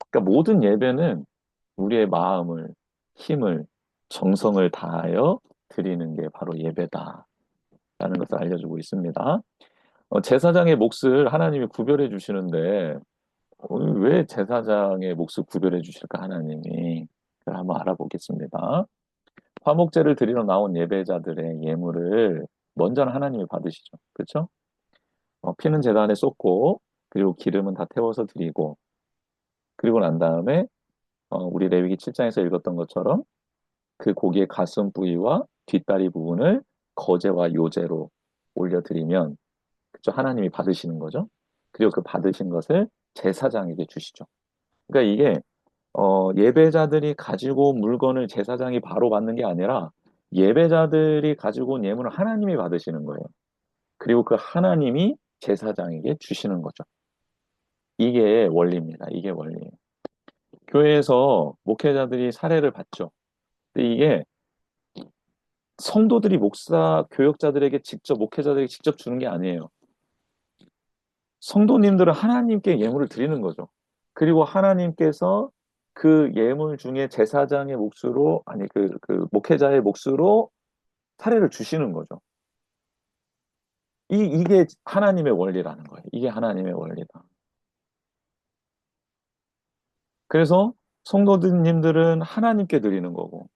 그러니까 모든 예배는 우리의 마음을, 힘을, 정성을 다하여 드리는 게 바로 예배다라는 것을 알려주고 있습니다. 제사장의 몫을 하나님이 구별해 주시는데 왜 제사장의 몫을 구별해 주실까 하나님이 그걸 한번 알아보겠습니다. 화목제를 드리러 나온 예배자들의 예물을 먼저는 하나님이 받으시죠. 그렇죠? 피는 제단에 쏟고 그리고 기름은 다 태워서 드리고 그리고 난 다음에 우리 레위기 7장에서 읽었던 것처럼 그 고기의 가슴 부위와 뒷다리 부분을 거제와 요제로 올려드리면 그죠? 하나님이 받으시는 거죠. 그리고 그 받으신 것을 제사장에게 주시죠. 그러니까 이게 예배자들이 가지고 온 물건을 제사장이 바로 받는 게 아니라 예배자들이 가지고 온 예물을 하나님이 받으시는 거예요. 그리고 그 하나님이 제사장에게 주시는 거죠. 이게 원리입니다. 이게 원리예요. 교회에서 목회자들이 사례를 받죠. 근데 이게 성도들이 교역자들에게 직접, 목회자들에게 직접 주는 게 아니에요. 성도님들은 하나님께 예물을 드리는 거죠. 그리고 하나님께서 그 예물 중에 제사장의 몫으로, 아니, 그 목회자의 몫으로 사례를 주시는 거죠. 이게 하나님의 원리라는 거예요. 이게 하나님의 원리다. 그래서 성도님들은 하나님께 드리는 거고,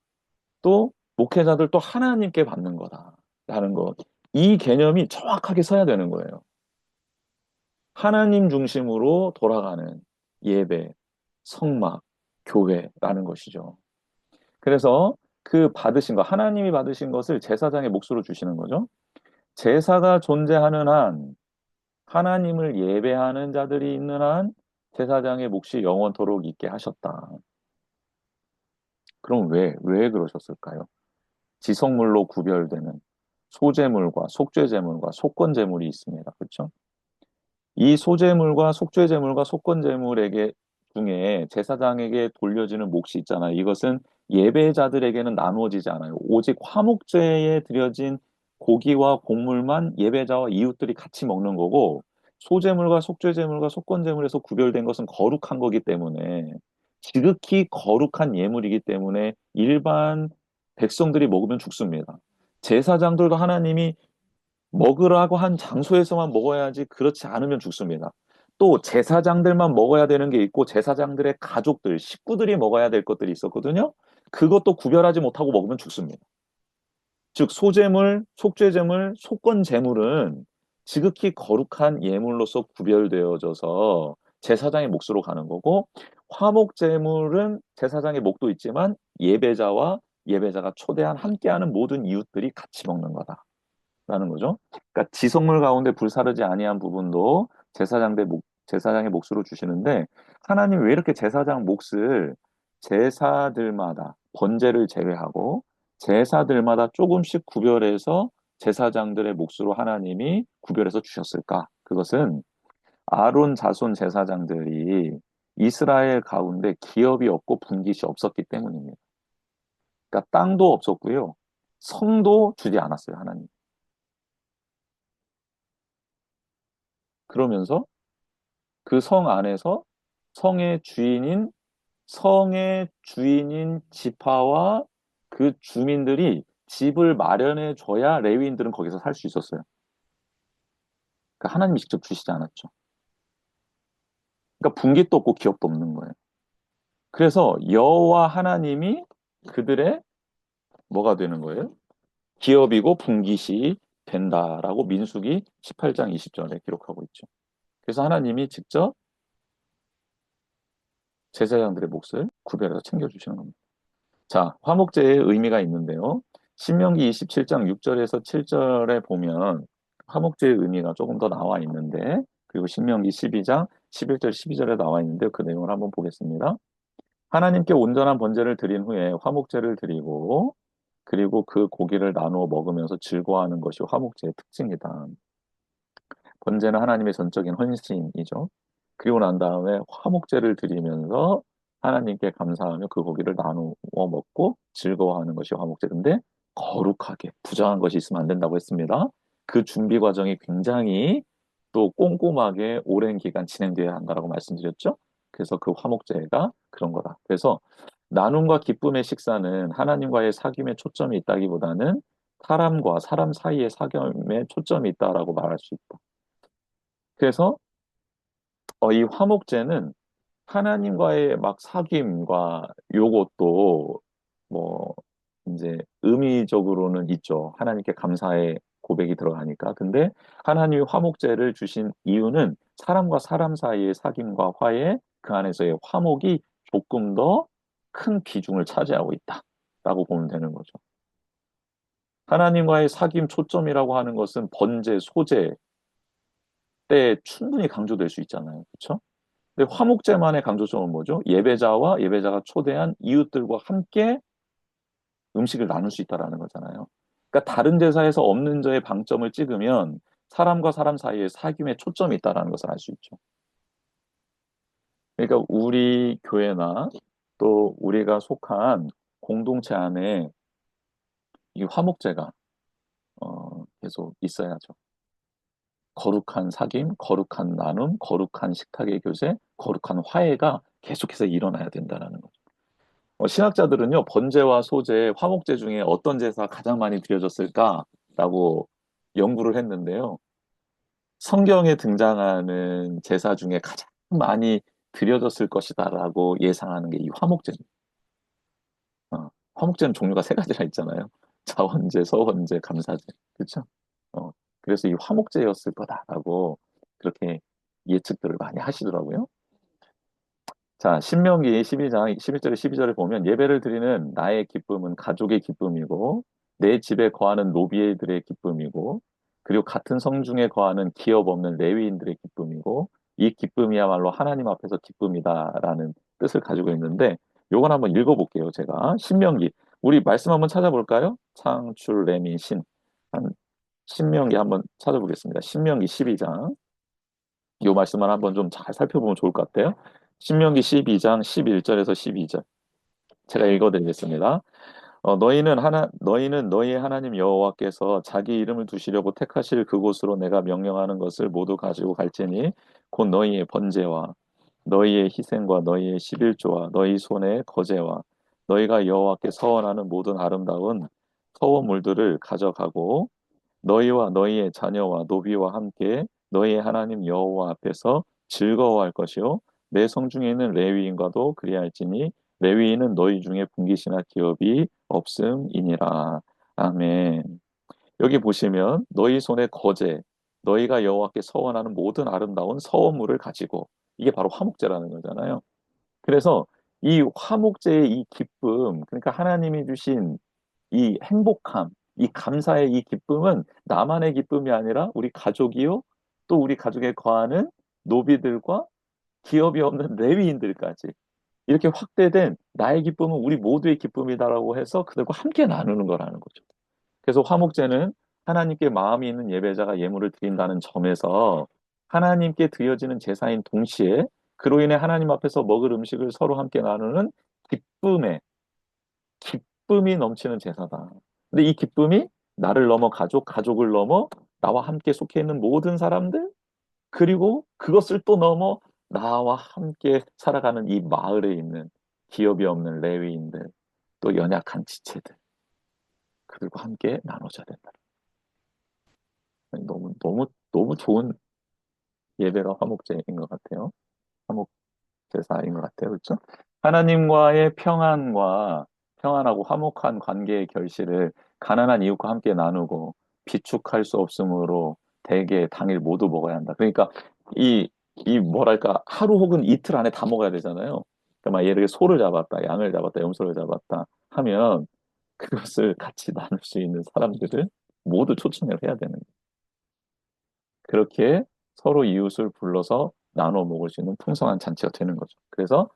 또 목회자들 또 하나님께 받는 거다라는 거. 이 개념이 정확하게 서야 되는 거예요. 하나님 중심으로 돌아가는 예배, 성막, 교회라는 것이죠. 그래서 그 받으신 거, 하나님이 받으신 것을 제사장의 몫으로 주시는 거죠. 제사가 존재하는 한, 하나님을 예배하는 자들이 있는 한, 제사장의 몫이 영원토록 있게 하셨다. 그럼 왜 그러셨을까요? 지성물로 구별되는 소제물과 속죄제물과 속건제물이 있습니다. 그렇죠? 이 소제물과 속죄제물과 속건제물에게 중에 제사장에게 돌려지는 몫이 있잖아요. 이것은 예배자들에게는 나누어지지 않아요. 오직 화목제에 드려진 고기와 곡물만 예배자와 이웃들이 같이 먹는 거고 소제물과 속죄제물과 속건제물에서 구별된 것은 거룩한 거기 때문에 지극히 거룩한 예물이기 때문에 일반 백성들이 먹으면 죽습니다. 제사장들도 하나님이 먹으라고 한 장소에서만 먹어야지 그렇지 않으면 죽습니다. 또 제사장들만 먹어야 되는 게 있고 제사장들의 가족들, 식구들이 먹어야 될 것들이 있었거든요. 그것도 구별하지 못하고 먹으면 죽습니다. 즉 소제물, 속죄제물, 속건제물은 지극히 거룩한 예물로서 구별되어져서 제사장의 몫으로 가는 거고 화목제물은 제사장의 몫도 있지만 예배자가 초대한 함께하는 모든 이웃들이 같이 먹는 거다. 라는 거죠. 그러니까 지성물 가운데 불사르지 아니한 부분도 제사장의 몫으로 주시는데 하나님 왜 이렇게 제사장 몫을 제사들마다 번제를 제외하고 제사들마다 조금씩 구별해서 제사장들의 몫으로 하나님이 구별해서 주셨을까? 그것은 아론 자손 제사장들이 이스라엘 가운데 기업이 없고 분깃이 없었기 때문입니다. 그러니까 땅도 없었고요. 성도 주지 않았어요, 하나님. 그러면서 그 성 안에서 성의 주인인 지파와 그 주민들이 집을 마련해 줘야 레위인들은 거기서 살 수 있었어요. 그러니까 하나님이 직접 주시지 않았죠. 그러니까 분깃도 없고 기업도 없는 거예요. 그래서 여호와 하나님이 그들의 뭐가 되는 거예요? 기업이고 분깃이 된다라고 민수기 18장 20절에 기록하고 있죠. 그래서 하나님이 직접 제사장들의 몫을 구별해서 챙겨주시는 겁니다. 자, 화목제의 의미가 있는데요. 신명기 27장 6절에서 7절에 보면 화목제의 의미가 조금 더 나와 있는데 그리고 신명기 12장 11절 12절에 나와 있는데 그 내용을 한번 보겠습니다. 하나님께 온전한 번제를 드린 후에 화목제를 드리고 그리고 그 고기를 나누어 먹으면서 즐거워하는 것이 화목제의 특징이다. 번제는 하나님의 전적인 헌신이죠. 그리고 난 다음에 화목제를 드리면서 하나님께 감사하며 그 고기를 나누어 먹고 즐거워하는 것이 화목제. 근데 거룩하게 부정한 것이 있으면 안 된다고 했습니다. 그 준비 과정이 굉장히 또 꼼꼼하게 오랜 기간 진행되어야 한다라고 말씀드렸죠. 그래서 그 화목제가 그런 거다. 그래서 나눔과 기쁨의 식사는 하나님과의 사귐에 초점이 있다기보다는 사람과 사람 사이의 사귐에 초점이 있다라고 말할 수 있다. 그래서 이 화목제는 하나님과의 막 사귐과 요것도 뭐 이제 의미적으로는 있죠. 하나님께 감사의 고백이 들어가니까. 근데 하나님이 화목제를 주신 이유는 사람과 사람 사이의 사귐과 화해, 그 안에서의 화목이 조금 더 큰 비중을 차지하고 있다라고 보면 되는 거죠. 하나님과의 사귐 초점이라고 하는 것은 번제, 소제 때 충분히 강조될 수 있잖아요. 그렇죠? 근데 화목제만의 강조점은 뭐죠? 예배자와 예배자가 초대한 이웃들과 함께 음식을 나눌 수 있다라는 거잖아요. 그러니까 다른 제사에서 없는 저의 방점을 찍으면 사람과 사람 사이에 사귐에 초점이 있다라는 것을 알 수 있죠. 그러니까 우리 교회나 또 우리가 속한 공동체 안에 이 화목제가 계속 있어야죠. 거룩한 사귐, 거룩한 나눔, 거룩한 식탁의 교제, 거룩한 화해가 계속해서 일어나야 된다는 거죠. 신학자들은요, 번제와 소제, 화목제 중에 어떤 제사가 가장 많이 드려졌을까라고 연구를 했는데요. 성경에 등장하는 제사 중에 가장 많이 드려졌을 것이다라고 예상하는 게 이 화목제입니다. 화목제는 종류가 세 가지가 있잖아요. 자원제, 서원제, 감사제. 그렇죠? 어, 그래서 이 화목제였을 거다라고 그렇게 예측들을 많이 하시더라고요. 자, 신명기 12장 11절에 12절을 보면 예배를 드리는 나의 기쁨은 가족의 기쁨이고 내 집에 거하는 노비들의 기쁨이고 그리고 같은 성중에 거하는 기업 없는 레위인들의 기쁨이고 이 기쁨이야말로 하나님 앞에서 기쁨이다라는 뜻을 가지고 있는데 요건 한번 읽어볼게요. 제가 신명기 우리 말씀 한번 찾아볼까요? 창출 레민 신 신명기 한번 찾아보겠습니다. 신명기 12장 요 말씀만 한번 좀 잘 살펴보면 좋을 것 같아요. 신명기 12장 11절에서 12절. 제가 읽어드리겠습니다. 너희는 너희의 하나님 여호와께서 자기 이름을 두시려고 택하실 그곳으로 내가 명령하는 것을 모두 가지고 갈지니 곧 너희의 번제와 너희의 희생과 너희의 십일조와 너희 손의 거제와 너희가 여호와께 서원하는 모든 아름다운 서원물들을 가져가고 너희와 너희의 자녀와 노비와 함께 너희의 하나님 여호와 앞에서 즐거워할 것이요 내 성중에 있는 레위인과도 그리할지니 레위인은 너희 중에 분깃이나 기업이 없음이니라. 아멘. 여기 보시면 너희 손에 거제, 너희가 여호와께 서원하는 모든 아름다운 서원물을 가지고 이게 바로 화목제라는 거잖아요. 그래서 이 화목제의 이 기쁨, 그러니까 하나님이 주신 이 행복함, 이 감사의 이 기쁨은 나만의 기쁨이 아니라 우리 가족이요, 또 우리 가족에 거하는 노비들과 기업이 없는 레위인들까지 이렇게 확대된 나의 기쁨은 우리 모두의 기쁨이다라고 해서 그들과 함께 나누는 거라는 거죠. 그래서 화목제는 하나님께 마음이 있는 예배자가 예물을 드린다는 점에서 하나님께 드려지는 제사인 동시에 그로 인해 하나님 앞에서 먹을 음식을 서로 함께 나누는 기쁨의 기쁨이 넘치는 제사다. 근데 이 기쁨이 나를 넘어 가족, 가족을 넘어 나와 함께 속해 있는 모든 사람들, 그리고 그것을 또 넘어 나와 함께 살아가는 이 마을에 있는 기업이 없는 레위인들, 또 연약한 지체들, 그들과 함께 나눠져야 된다. 너무, 너무, 너무 좋은 예배가 화목제인 것 같아요. 화목 제사인 것 같아요. 그렇죠? 하나님과의 평안하고 화목한 관계의 결실을 가난한 이웃과 함께 나누고 비축할 수 없으므로 대개 당일 모두 먹어야 한다. 그러니까 이 뭐랄까 하루 혹은 이틀 안에 다 먹어야 되잖아요. 그러니까 막 예를 들어 소를 잡았다, 양을 잡았다, 염소를 잡았다 하면 그것을 같이 나눌 수 있는 사람들을 모두 초청을 해야 되는 거예요. 그렇게 서로 이웃을 불러서 나눠 먹을 수 있는 풍성한 잔치가 되는 거죠. 그래서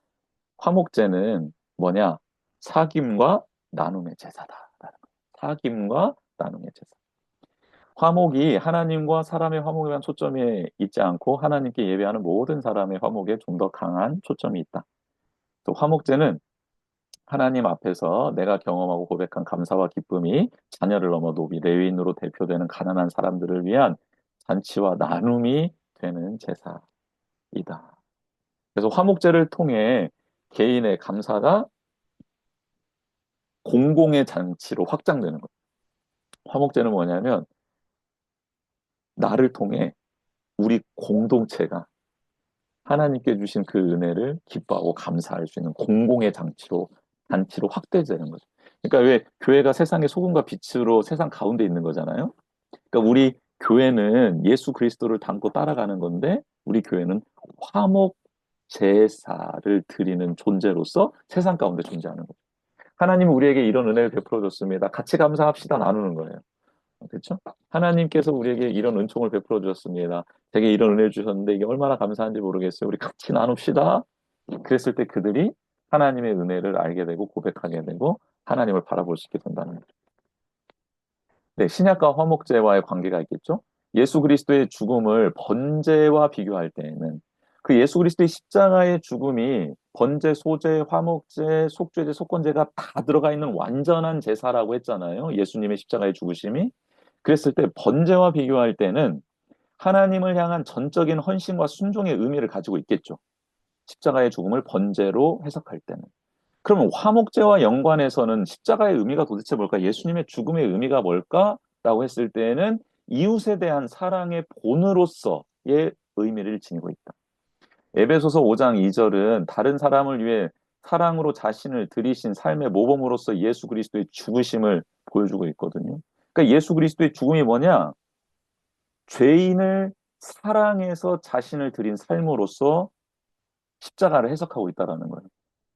화목제는 뭐냐? 사귐과 나눔의 제사다라는 거예요. 사귐과 나눔의 제사. 화목이 하나님과 사람의 화목에만 초점이 있지 않고 하나님께 예배하는 모든 사람의 화목에 좀 더 강한 초점이 있다. 또 화목제는 하나님 앞에서 내가 경험하고 고백한 감사와 기쁨이 자녀를 넘어 노비, 레위인으로 대표되는 가난한 사람들을 위한 잔치와 나눔이 되는 제사이다. 그래서 화목제를 통해 개인의 감사가 공공의 잔치로 확장되는 거예요. 화목제는 뭐냐면 나를 통해 우리 공동체가 하나님께 주신 그 은혜를 기뻐하고 감사할 수 있는 공공의 잔치로 확대되는 거죠. 그러니까 왜 교회가 세상의 소금과 빛으로 세상 가운데 있는 거잖아요. 그러니까 우리 교회는 예수 그리스도를 닮고 따라가는 건데 우리 교회는 화목 제사를 드리는 존재로서 세상 가운데 존재하는 거죠. 하나님은 우리에게 이런 은혜를 베풀어 줬습니다. 같이 감사합시다 나누는 거예요. 그렇죠? 하나님께서 우리에게 이런 은총을 베풀어 주셨습니다. 되게 이런 은혜를 주셨는데 이게 얼마나 감사한지 모르겠어요. 우리 같이 나눕시다. 그랬을 때 그들이 하나님의 은혜를 알게 되고 고백하게 되고 하나님을 바라볼 수 있게 된다는 거죠. 네, 신약과 화목제와의 관계가 있겠죠? 예수 그리스도의 죽음을 번제와 비교할 때에는 그 예수 그리스도의 십자가의 죽음이 번제, 소제, 화목제, 속죄제, 속건제가 다 들어가 있는 완전한 제사라고 했잖아요. 예수님의 십자가의 죽으심이. 그랬을 때 번제와 비교할 때는 하나님을 향한 전적인 헌신과 순종의 의미를 가지고 있겠죠. 십자가의 죽음을 번제로 해석할 때는. 그러면 화목제와 연관해서는 십자가의 의미가 도대체 뭘까? 예수님의 죽음의 의미가 뭘까?라고 했을 때에는 이웃에 대한 사랑의 본으로서의 의미를 지니고 있다. 에베소서 5장 2절은 다른 사람을 위해 사랑으로 자신을 들이신 삶의 모범으로서 예수 그리스도의 죽으심을 보여주고 있거든요. 그러니까 예수 그리스도의 죽음이 뭐냐? 죄인을 사랑해서 자신을 드린 삶으로서 십자가를 해석하고 있다는 거예요.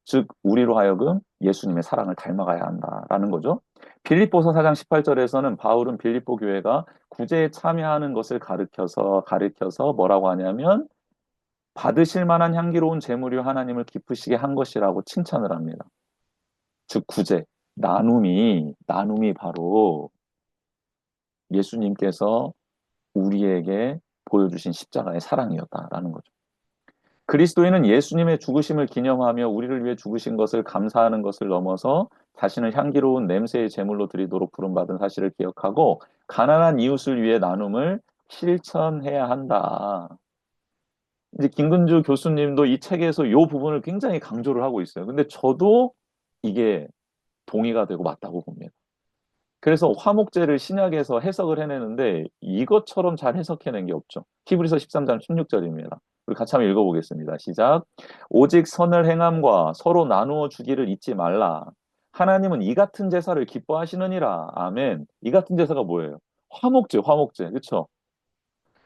즉 우리로 하여금 예수님의 사랑을 닮아가야 한다라는 거죠. 빌립보서 4장 18절에서는 바울은 빌립보 교회가 구제에 참여하는 것을 가르쳐서 뭐라고 하냐면 받으실 만한 향기로운 제물이 하나님을 기쁘시게 한 것이라고 칭찬을 합니다. 즉 구제, 나눔이 바로 예수님께서 우리에게 보여주신 십자가의 사랑이었다라는 거죠. 그리스도인은 예수님의 죽으심을 기념하며 우리를 위해 죽으신 것을 감사하는 것을 넘어서 자신을 향기로운 냄새의 제물로 드리도록 부름받은 사실을 기억하고 가난한 이웃을 위해 나눔을 실천해야 한다. 이제 김근주 교수님도 이 책에서 이 부분을 굉장히 강조를 하고 있어요. 근데 저도 이게 동의가 되고 맞다고 봅니다. 그래서 화목제를 신약에서 해석을 해내는데 이것처럼 잘 해석해낸 게 없죠. 히브리서 13장 16절입니다. 우리 같이 한번 읽어보겠습니다. 시작. 오직 선을 행함과 서로 나누어 주기를 잊지 말라. 하나님은 이 같은 제사를 기뻐하시느니라. 아멘. 이 같은 제사가 뭐예요? 화목제. 그렇죠?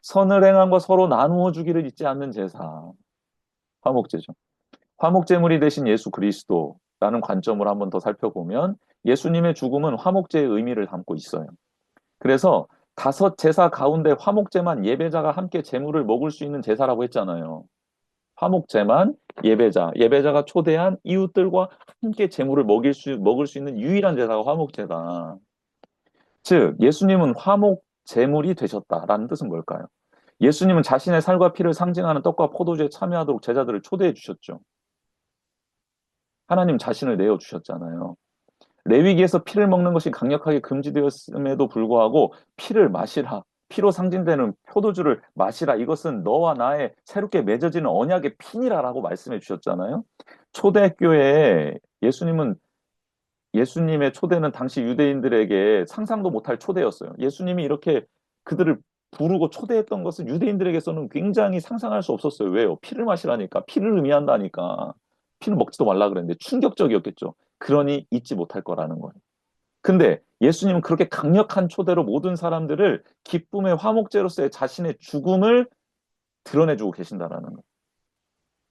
선을 행함과 서로 나누어 주기를 잊지 않는 제사. 화목제죠. 화목제물이 되신 예수 그리스도라는 관점으로 한번 더 살펴보면 예수님의 죽음은 화목제의 의미를 담고 있어요. 그래서 5 제사 가운데 화목제만 예배자가 함께 제물을 먹을 수 있는 제사라고 했잖아요. 화목제만 예배자가 초대한 이웃들과 함께 제물을 먹을 수 있는 유일한 제사가 화목제다. 즉 예수님은 화목제물이 되셨다라는 뜻은 뭘까요? 예수님은 자신의 살과 피를 상징하는 떡과 포도주에 참여하도록 제자들을 초대해 주셨죠. 하나님 자신을 내어주셨잖아요. 레위기에서 피를 먹는 것이 강력하게 금지되었음에도 불구하고 피를 마시라. 피로 상징되는 포도주를 마시라. 이것은 너와 나의 새롭게 맺어지는 언약의 피니라라고 말씀해 주셨잖아요. 초대교회에 예수님의 초대는 당시 유대인들에게 상상도 못할 초대였어요. 예수님이 이렇게 그들을 부르고 초대했던 것은 유대인들에게서는 굉장히 상상할 수 없었어요. 왜요? 피를 마시라니까. 피를 의미한다니까. 피를 먹지도 말라 그랬는데 충격적이었겠죠. 그러니 잊지 못할 거라는 거예요. 근데 예수님은 그렇게 강력한 초대로 모든 사람들을 기쁨의 화목제로서의 자신의 죽음을 드러내주고 계신다라는 거예요.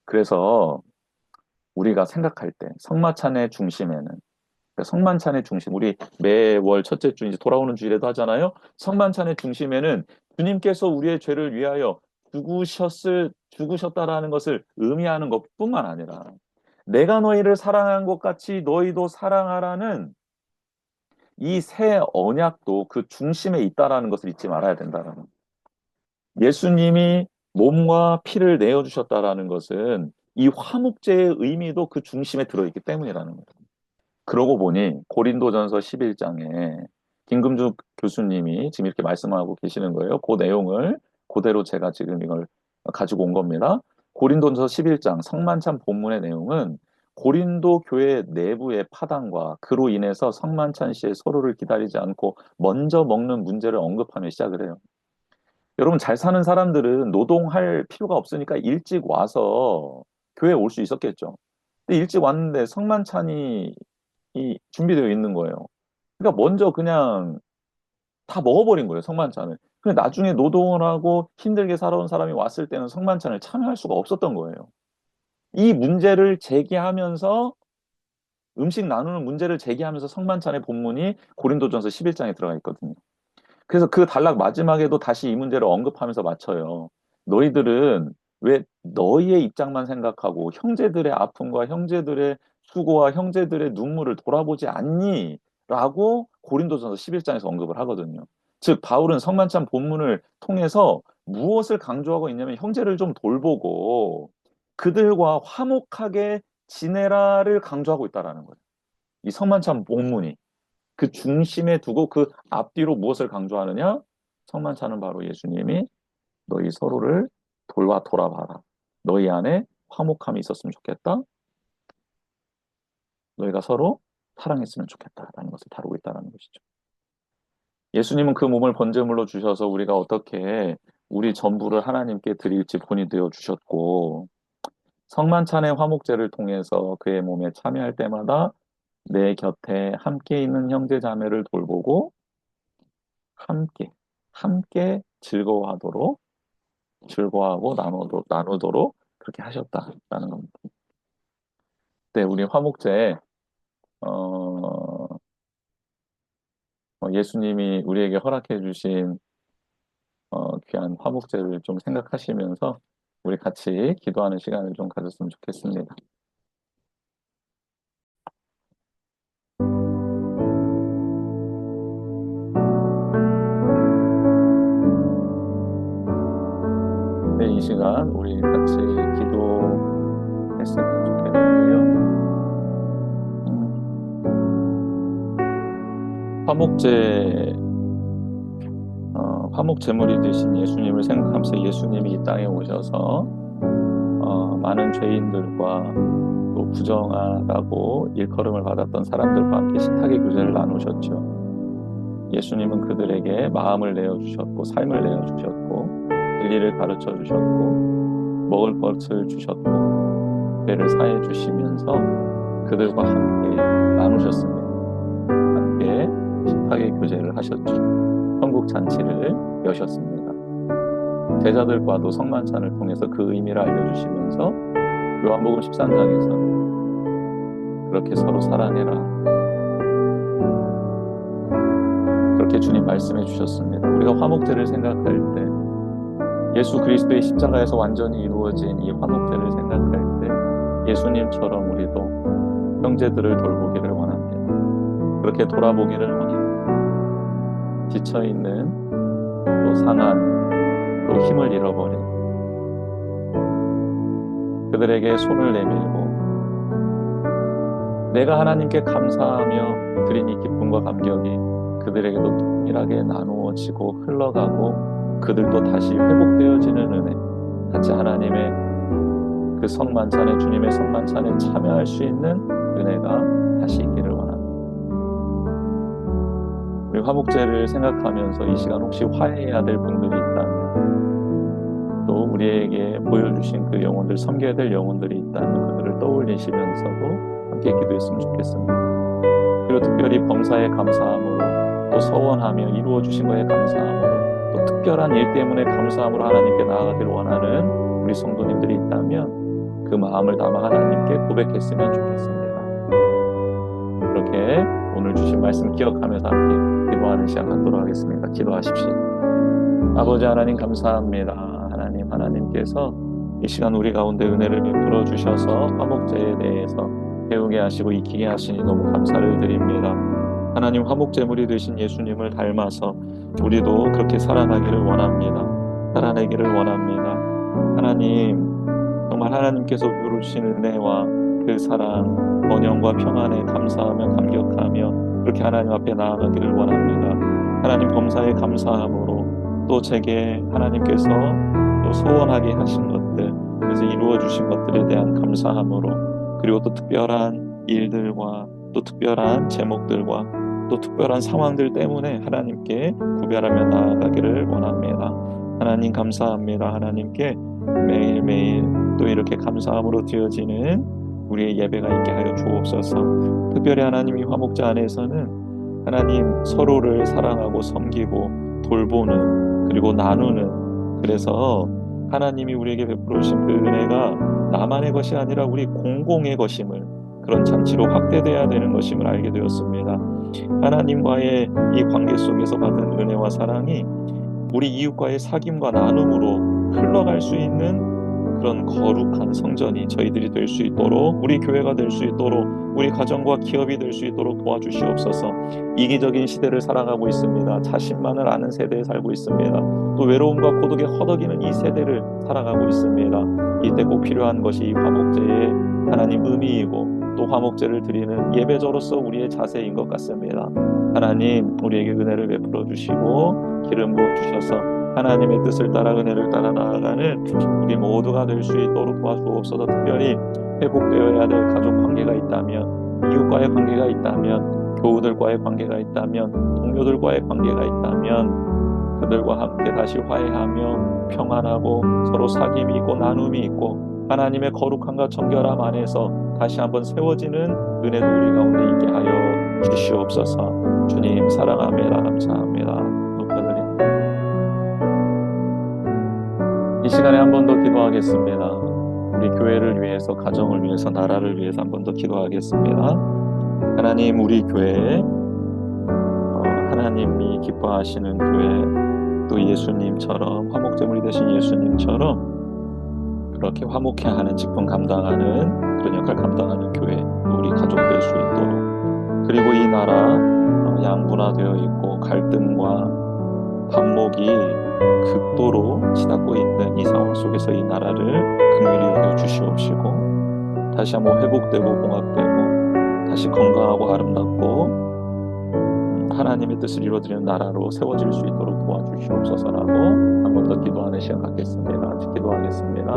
그래서 우리가 생각할 때 성마찬의 중심에는 성만찬의 중심, 우리 매월 첫째 주 이제 돌아오는 주일에도 하잖아요. 성만찬의 중심에는 주님께서 우리의 죄를 위하여 죽으셨다라는 것을 의미하는 것뿐만 아니라 내가 너희를 사랑한 것 같이 너희도 사랑하라는 이 새 언약도 그 중심에 있다라는 것을 잊지 말아야 된다라는 거예요. 예수님이 몸과 피를 내어주셨다라는 것은 이 화목제의 의미도 그 중심에 들어있기 때문이라는 거예요. 그러고 보니 고린도전서 11장에 김금주 교수님이 지금 이렇게 말씀하고 계시는 거예요. 그 내용을 그대로 제가 지금 이걸 가지고 온 겁니다. 고린도전서 11장 성만찬 본문의 내용은 고린도 교회 내부의 파당과 그로 인해서 성만찬 시에 서로를 기다리지 않고 먼저 먹는 문제를 언급하며 시작을 해요. 여러분, 잘 사는 사람들은 노동할 필요가 없으니까 일찍 와서 교회에 올 수 있었겠죠. 근데 일찍 왔는데 성만찬이 준비되어 있는 거예요. 그러니까 먼저 그냥 다 먹어버린 거예요, 성만찬을. 근데 나중에 노동을 하고 힘들게 살아온 사람이 왔을 때는 성만찬을 참여할 수가 없었던 거예요. 이 문제를 제기하면서 음식 나누는 문제를 제기하면서 성만찬의 본문이 고린도전서 11장에 들어가 있거든요. 그래서 그 단락 마지막에도 다시 이 문제를 언급하면서 맞춰요. 너희들은 왜 너희의 입장만 생각하고 형제들의 아픔과 형제들의 수고와 형제들의 눈물을 돌아보지 않니? 라고 고린도전서 11장에서 언급을 하거든요. 즉 바울은 성만찬 본문을 통해서 무엇을 강조하고 있냐면 형제를 좀 돌보고 그들과 화목하게 지내라를 강조하고 있다라는 거예요. 이 성만찬 본문이. 그 중심에 두고 그 앞뒤로 무엇을 강조하느냐? 성만찬은 바로 예수님이 너희 서로를 돌아봐라. 너희 안에 화목함이 있었으면 좋겠다. 너희가 서로 사랑했으면 좋겠다라는 것을 다루고 있다는 것이죠. 예수님은 그 몸을 번제물로 주셔서 우리가 어떻게 우리 전부를 하나님께 드릴지 본이 되어 주셨고 성만찬의 화목제를 통해서 그의 몸에 참여할 때마다 내 곁에 함께 있는 형제 자매를 돌보고 함께 즐거워하고 나누도록 그렇게 하셨다라는 겁니다. 네, 우리 화목제 예수님이 우리에게 허락해 주신 귀한 화목제를 좀 생각하시면서 우리 같이 기도하는 시간을 좀 가졌으면 좋겠습니다. 네, 이 시간 우리 같이 기도했으면 좋겠는데요. 화목 제물이 되신 예수님을 생각하면서 예수님이 이 땅에 오셔서 많은 죄인들과 또 부정하다고 일컬음을 받았던 사람들과 함께 식탁의 교제를 나누셨죠. 예수님은 그들에게 마음을 내어주셨고 삶을 내어주셨고 진리를 가르쳐 주셨고 먹을 것을 주셨고 배를 사해 주시면서 그들과 함께 나누셨습니다. 함께 식탁의 교제를 하셨죠. 천국 잔치를 여셨습니다. 제자들과도 성만찬을 통해서 그 의미를 알려주시면서 요한복음 13장에서 그렇게 서로 사랑해라. 그렇게 주님 말씀해 주셨습니다. 우리가 화목제를 생각할 때 예수 그리스도의 십자가에서 완전히 이루어진 이 화목제를 생각할 때 예수님처럼 우리도 형제들을 돌보기를 원합니다. 그렇게 돌아보기를 원합니다. 지쳐있는 또 상한 또 힘을 잃어버린 그들에게 손을 내밀고 내가 하나님께 감사하며 드린 이 기쁨과 감격이 그들에게도 동일하게 나누어지고 흘러가고 그들도 다시 회복되어지는 은혜 같이 하나님의 그 성만찬에 주님의 성만찬에 참여할 수 있는 은혜가 다시 있기를 원합니다. 우리 화목제를 생각하면서 이 시간 혹시 화해해야 될 분들이 있다면 또 우리에게 보여주신 그 영혼들 섬겨야 될 영혼들이 있다면 그들을 떠올리시면서도 함께 기도했으면 좋겠습니다. 그리고 특별히 범사에 감사함으로 또 서원하며 이루어주신 것에 감사함으로 또 특별한 일 때문에 감사함으로 하나님께 나아가기를 원하는 우리 성도님들이 있다면 그 마음을 담아 하나님께 고백했으면 좋겠습니다. 그렇게 오늘 주신 말씀 기억하면서 함께 기도하는 시간 갖도록 하겠습니다. 기도하십시오. 아버지 하나님 감사합니다. 하나님께서 이 시간 우리 가운데 은혜를 베풀어 주셔서 화목제에 대해서 배우게 하시고 익히게 하시니 너무 감사를 드립니다. 하나님, 화목제물이 되신 예수님을 닮아서 우리도 그렇게 살아가기를 원합니다. 살아내기를 원합니다. 하나님, 정말 하나님께서 부르신 은혜와 그 사랑, 번영과 평안에 감사하며 감격하며 그렇게 하나님 앞에 나아가기를 원합니다. 하나님, 범사에 감사함으로 또 제게 하나님께서 또 소원하게 하신 것들, 그래서 이루어 주신 것들에 대한 감사함으로, 그리고 또 특별한 일들과 또 특별한 제목들과 또 특별한 상황들 때문에 하나님께 구별하며 나아가기를 원합니다. 하나님 감사합니다. 하나님께 매일매일 또 이렇게 감사함으로 드려지는 우리의 예배가 있게 하여 주옵소서. 특별히 하나님이 화목제 안에서는 하나님 서로를 사랑하고 섬기고 돌보는, 그리고 나누는, 그래서 하나님이 우리에게 베풀어 주신 그 은혜가 나만의 것이 아니라 우리 공공의 것임을, 그런 잔치로 확대돼야 되는 것임을 알게 되었습니다. 하나님과의 이 관계 속에서 받은 은혜와 사랑이 우리 이웃과의 사귐과 나눔으로 흘러갈 수 있는 그런 거룩한 성전이 저희들이 될 수 있도록, 우리 교회가 될 수 있도록, 우리 가정과 기업이 될 수 있도록 도와주시옵소서. 이기적인 시대를 살아가고 있습니다. 자신만을 아는 세대에 살고 있습니다. 또 외로움과 고독에 허덕이는 이 세대를 살아가고 있습니다. 이때 꼭 필요한 것이 이 화목제의 하나님 의미이고 또 화목제를 드리는 예배자로서 우리의 자세인 것 같습니다. 하나님, 우리에게 은혜를 베풀어 주시고 기름 부어 주셔서 하나님의 뜻을 따라 은혜를 따라 나아가는 우리 모두가 될 수 있도록 도와주옵소서. 특별히 회복되어야 될 가족 관계가 있다면, 이웃과의 관계가 있다면, 교우들과의 관계가 있다면, 동료들과의 관계가 있다면 그들과 함께 다시 화해하며 평안하고 서로 사귐이 있고 나눔이 있고 하나님의 거룩함과 정결함 안에서 다시 한번 세워지는 은혜도 우리 가운데 있게 하여 주시옵소서. 주님 사랑합니다. 감사합니다. 높여드립니다. 이 시간에 한 번 더 기도하겠습니다. 우리 교회를 위해서, 가정을 위해서, 나라를 위해서 한 번 더 기도하겠습니다. 하나님, 우리 교회에 하나님이 기뻐하시는 교회, 또 예수님처럼 화목제물이 되신 예수님처럼 그렇게 화목해하는 직분 감당하는 그런 역할 감당하는 교회, 우리 가족 될 수 있도록, 그리고 이 나라 양분화되어 있고 갈등과 반목이 극도로 치닫고 있는 이 상황 속에서 이 나라를 긍휼히 여겨 주시옵시고 다시 한번 회복되고 봉합되고 다시 건강하고 아름답고 하나님의 뜻을 이루어드리는 나라로 세워질 수 있도록 도와주시옵소서라고 한 번 더 기도하는 시간 갖겠습니다. 기도하겠습니다.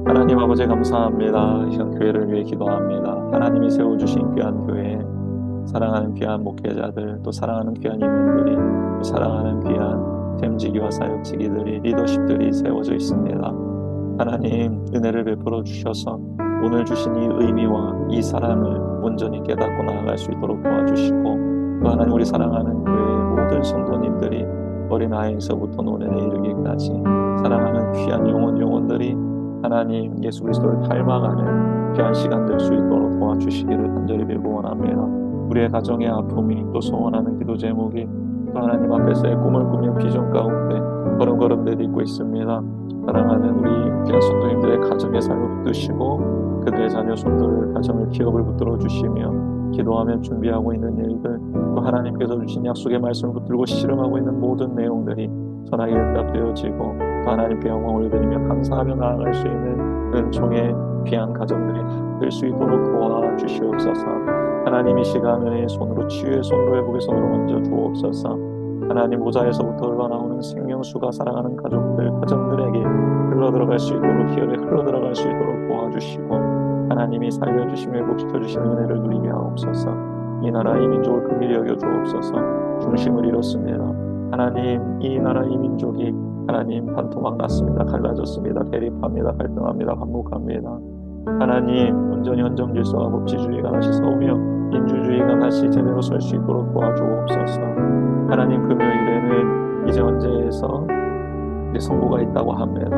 하나님 아버지 감사합니다. 이 시간 교회를 위해 기도합니다. 하나님이 세워주신 귀한 교회, 사랑하는 귀한 목회자들, 또 사랑하는 귀한 임원들이, 또 사랑하는 귀한 됨지기와 사역지기들이, 리더십들이 세워져 있습니다. 하나님 은혜를 베풀어 주셔서 오늘 주신 이 의미와 이 사랑을 온전히 깨닫고 나아갈 수 있도록 도와주시고, 또 하나님 우리 사랑하는 교회의 모든 성도님들이 어린아이에서부터 노년에 이르기까지 사랑하는 귀한 영혼들이 하나님 예수 그리스도를 닮아가는 귀한 시간 될 수 있도록 도와주시기를 간절히 빌고 원합니다. 우리의 가정의 아픔이, 또 소원하는 기도 제목이, 또 하나님 앞에서의 꿈을 꾸며 비전 가운데 걸음걸음 내딛고 있습니다. 사랑하는 우리 귀한 성도님들의 가정의 삶을 붙드시고 그들의 자녀 손들을, 가정을, 기업을 붙들어 주시며 기도하며 준비하고 있는 일들, 또 하나님께서 주신 약속의 말씀을 붙들고 실험하고 있는 모든 내용들이 선하게 응답되어지고 또 하나님께 영광을 드리며 감사하며 나아갈 수 있는 은총의 귀한 가정들이 될 수 있도록 도와주시옵소서. 하나님 이 시간을 손으로, 치유의 손으로, 회복의 손으로 얹어 주옵소서. 하나님 보좌에서부터 흘러나오는 생명수가 사랑하는 가족들, 가정들에게 흘러들어갈 수 있도록, 기업에 흘러들어갈 수 있도록 도와주시고 하나님이 살려주시며 회복시켜주시는 은혜를 누리게 하옵소서. 이 나라 이 민족을 긍휼히 여겨 주옵소서. 중심을 잃었습니다. 하나님 이 나라 이 민족이 하나님 반토막 났습니다. 갈라졌습니다. 대립합니다. 갈등합니다. 반목합니다. 하나님 온전히 헌정 질서와 법치주의가 다시 서오며 민주주의가 다시 제대로 설 수 있도록 도와주옵소서. 하나님 금요일에는 이제 헌재에서 이제 선고가 있다고 합니다.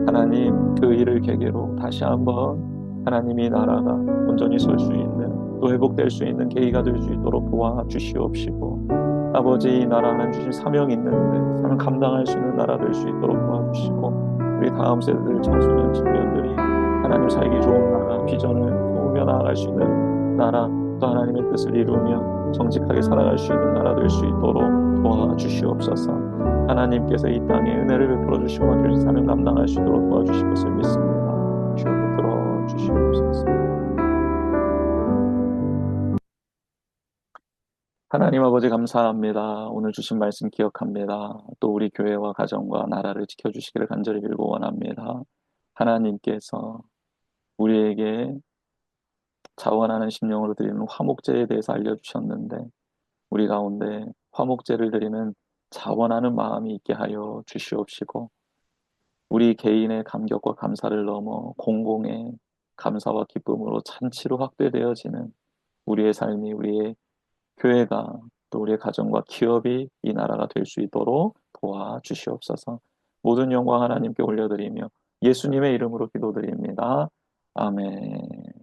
하나님 그 일을 계기로 다시 한번 하나님이 나라가 온전히 설 수 있는, 또 회복될 수 있는 계기가 될 수 있도록 도와주시옵시고 아버지, 이 나라 하나님 주신 사명이 있는데 사명 감당할 수 있는 나라 될 수 있도록 도와주시고, 우리 다음 세대들, 청소년, 청년들이 하나님 살기 좋은 나라, 비전을 품으며 나아갈 수 있는 나라, 또 하나님의 뜻을 이루며 정직하게 살아갈 수 있는 나라 될 수 있도록 도와주시옵소서. 하나님께서 이 땅에 은혜를 베풀어 주시고 주신 사명 감당할 수 있도록 도와주실 것을 믿습니다. 주여 붙들어 주시옵소서. 하나님 아버지, 감사합니다. 오늘 주신 말씀 기억합니다. 또 우리 교회와 가정과 나라를 지켜주시기를 간절히 빌고 원합니다. 하나님께서 우리에게 자원하는 심령으로 드리는 화목제에 대해서 알려주셨는데, 우리 가운데 화목제를 드리는 자원하는 마음이 있게 하여 주시옵시고, 우리 개인의 감격과 감사를 넘어 공공의 감사와 기쁨으로 잔치로 확대되어지는 우리의 삶이, 우리의 교회가, 또 우리의 가정과 기업이 이 나라가 될 수 있도록 도와주시옵소서. 모든 영광 하나님께 올려드리며 예수님의 이름으로 기도드립니다. 아멘.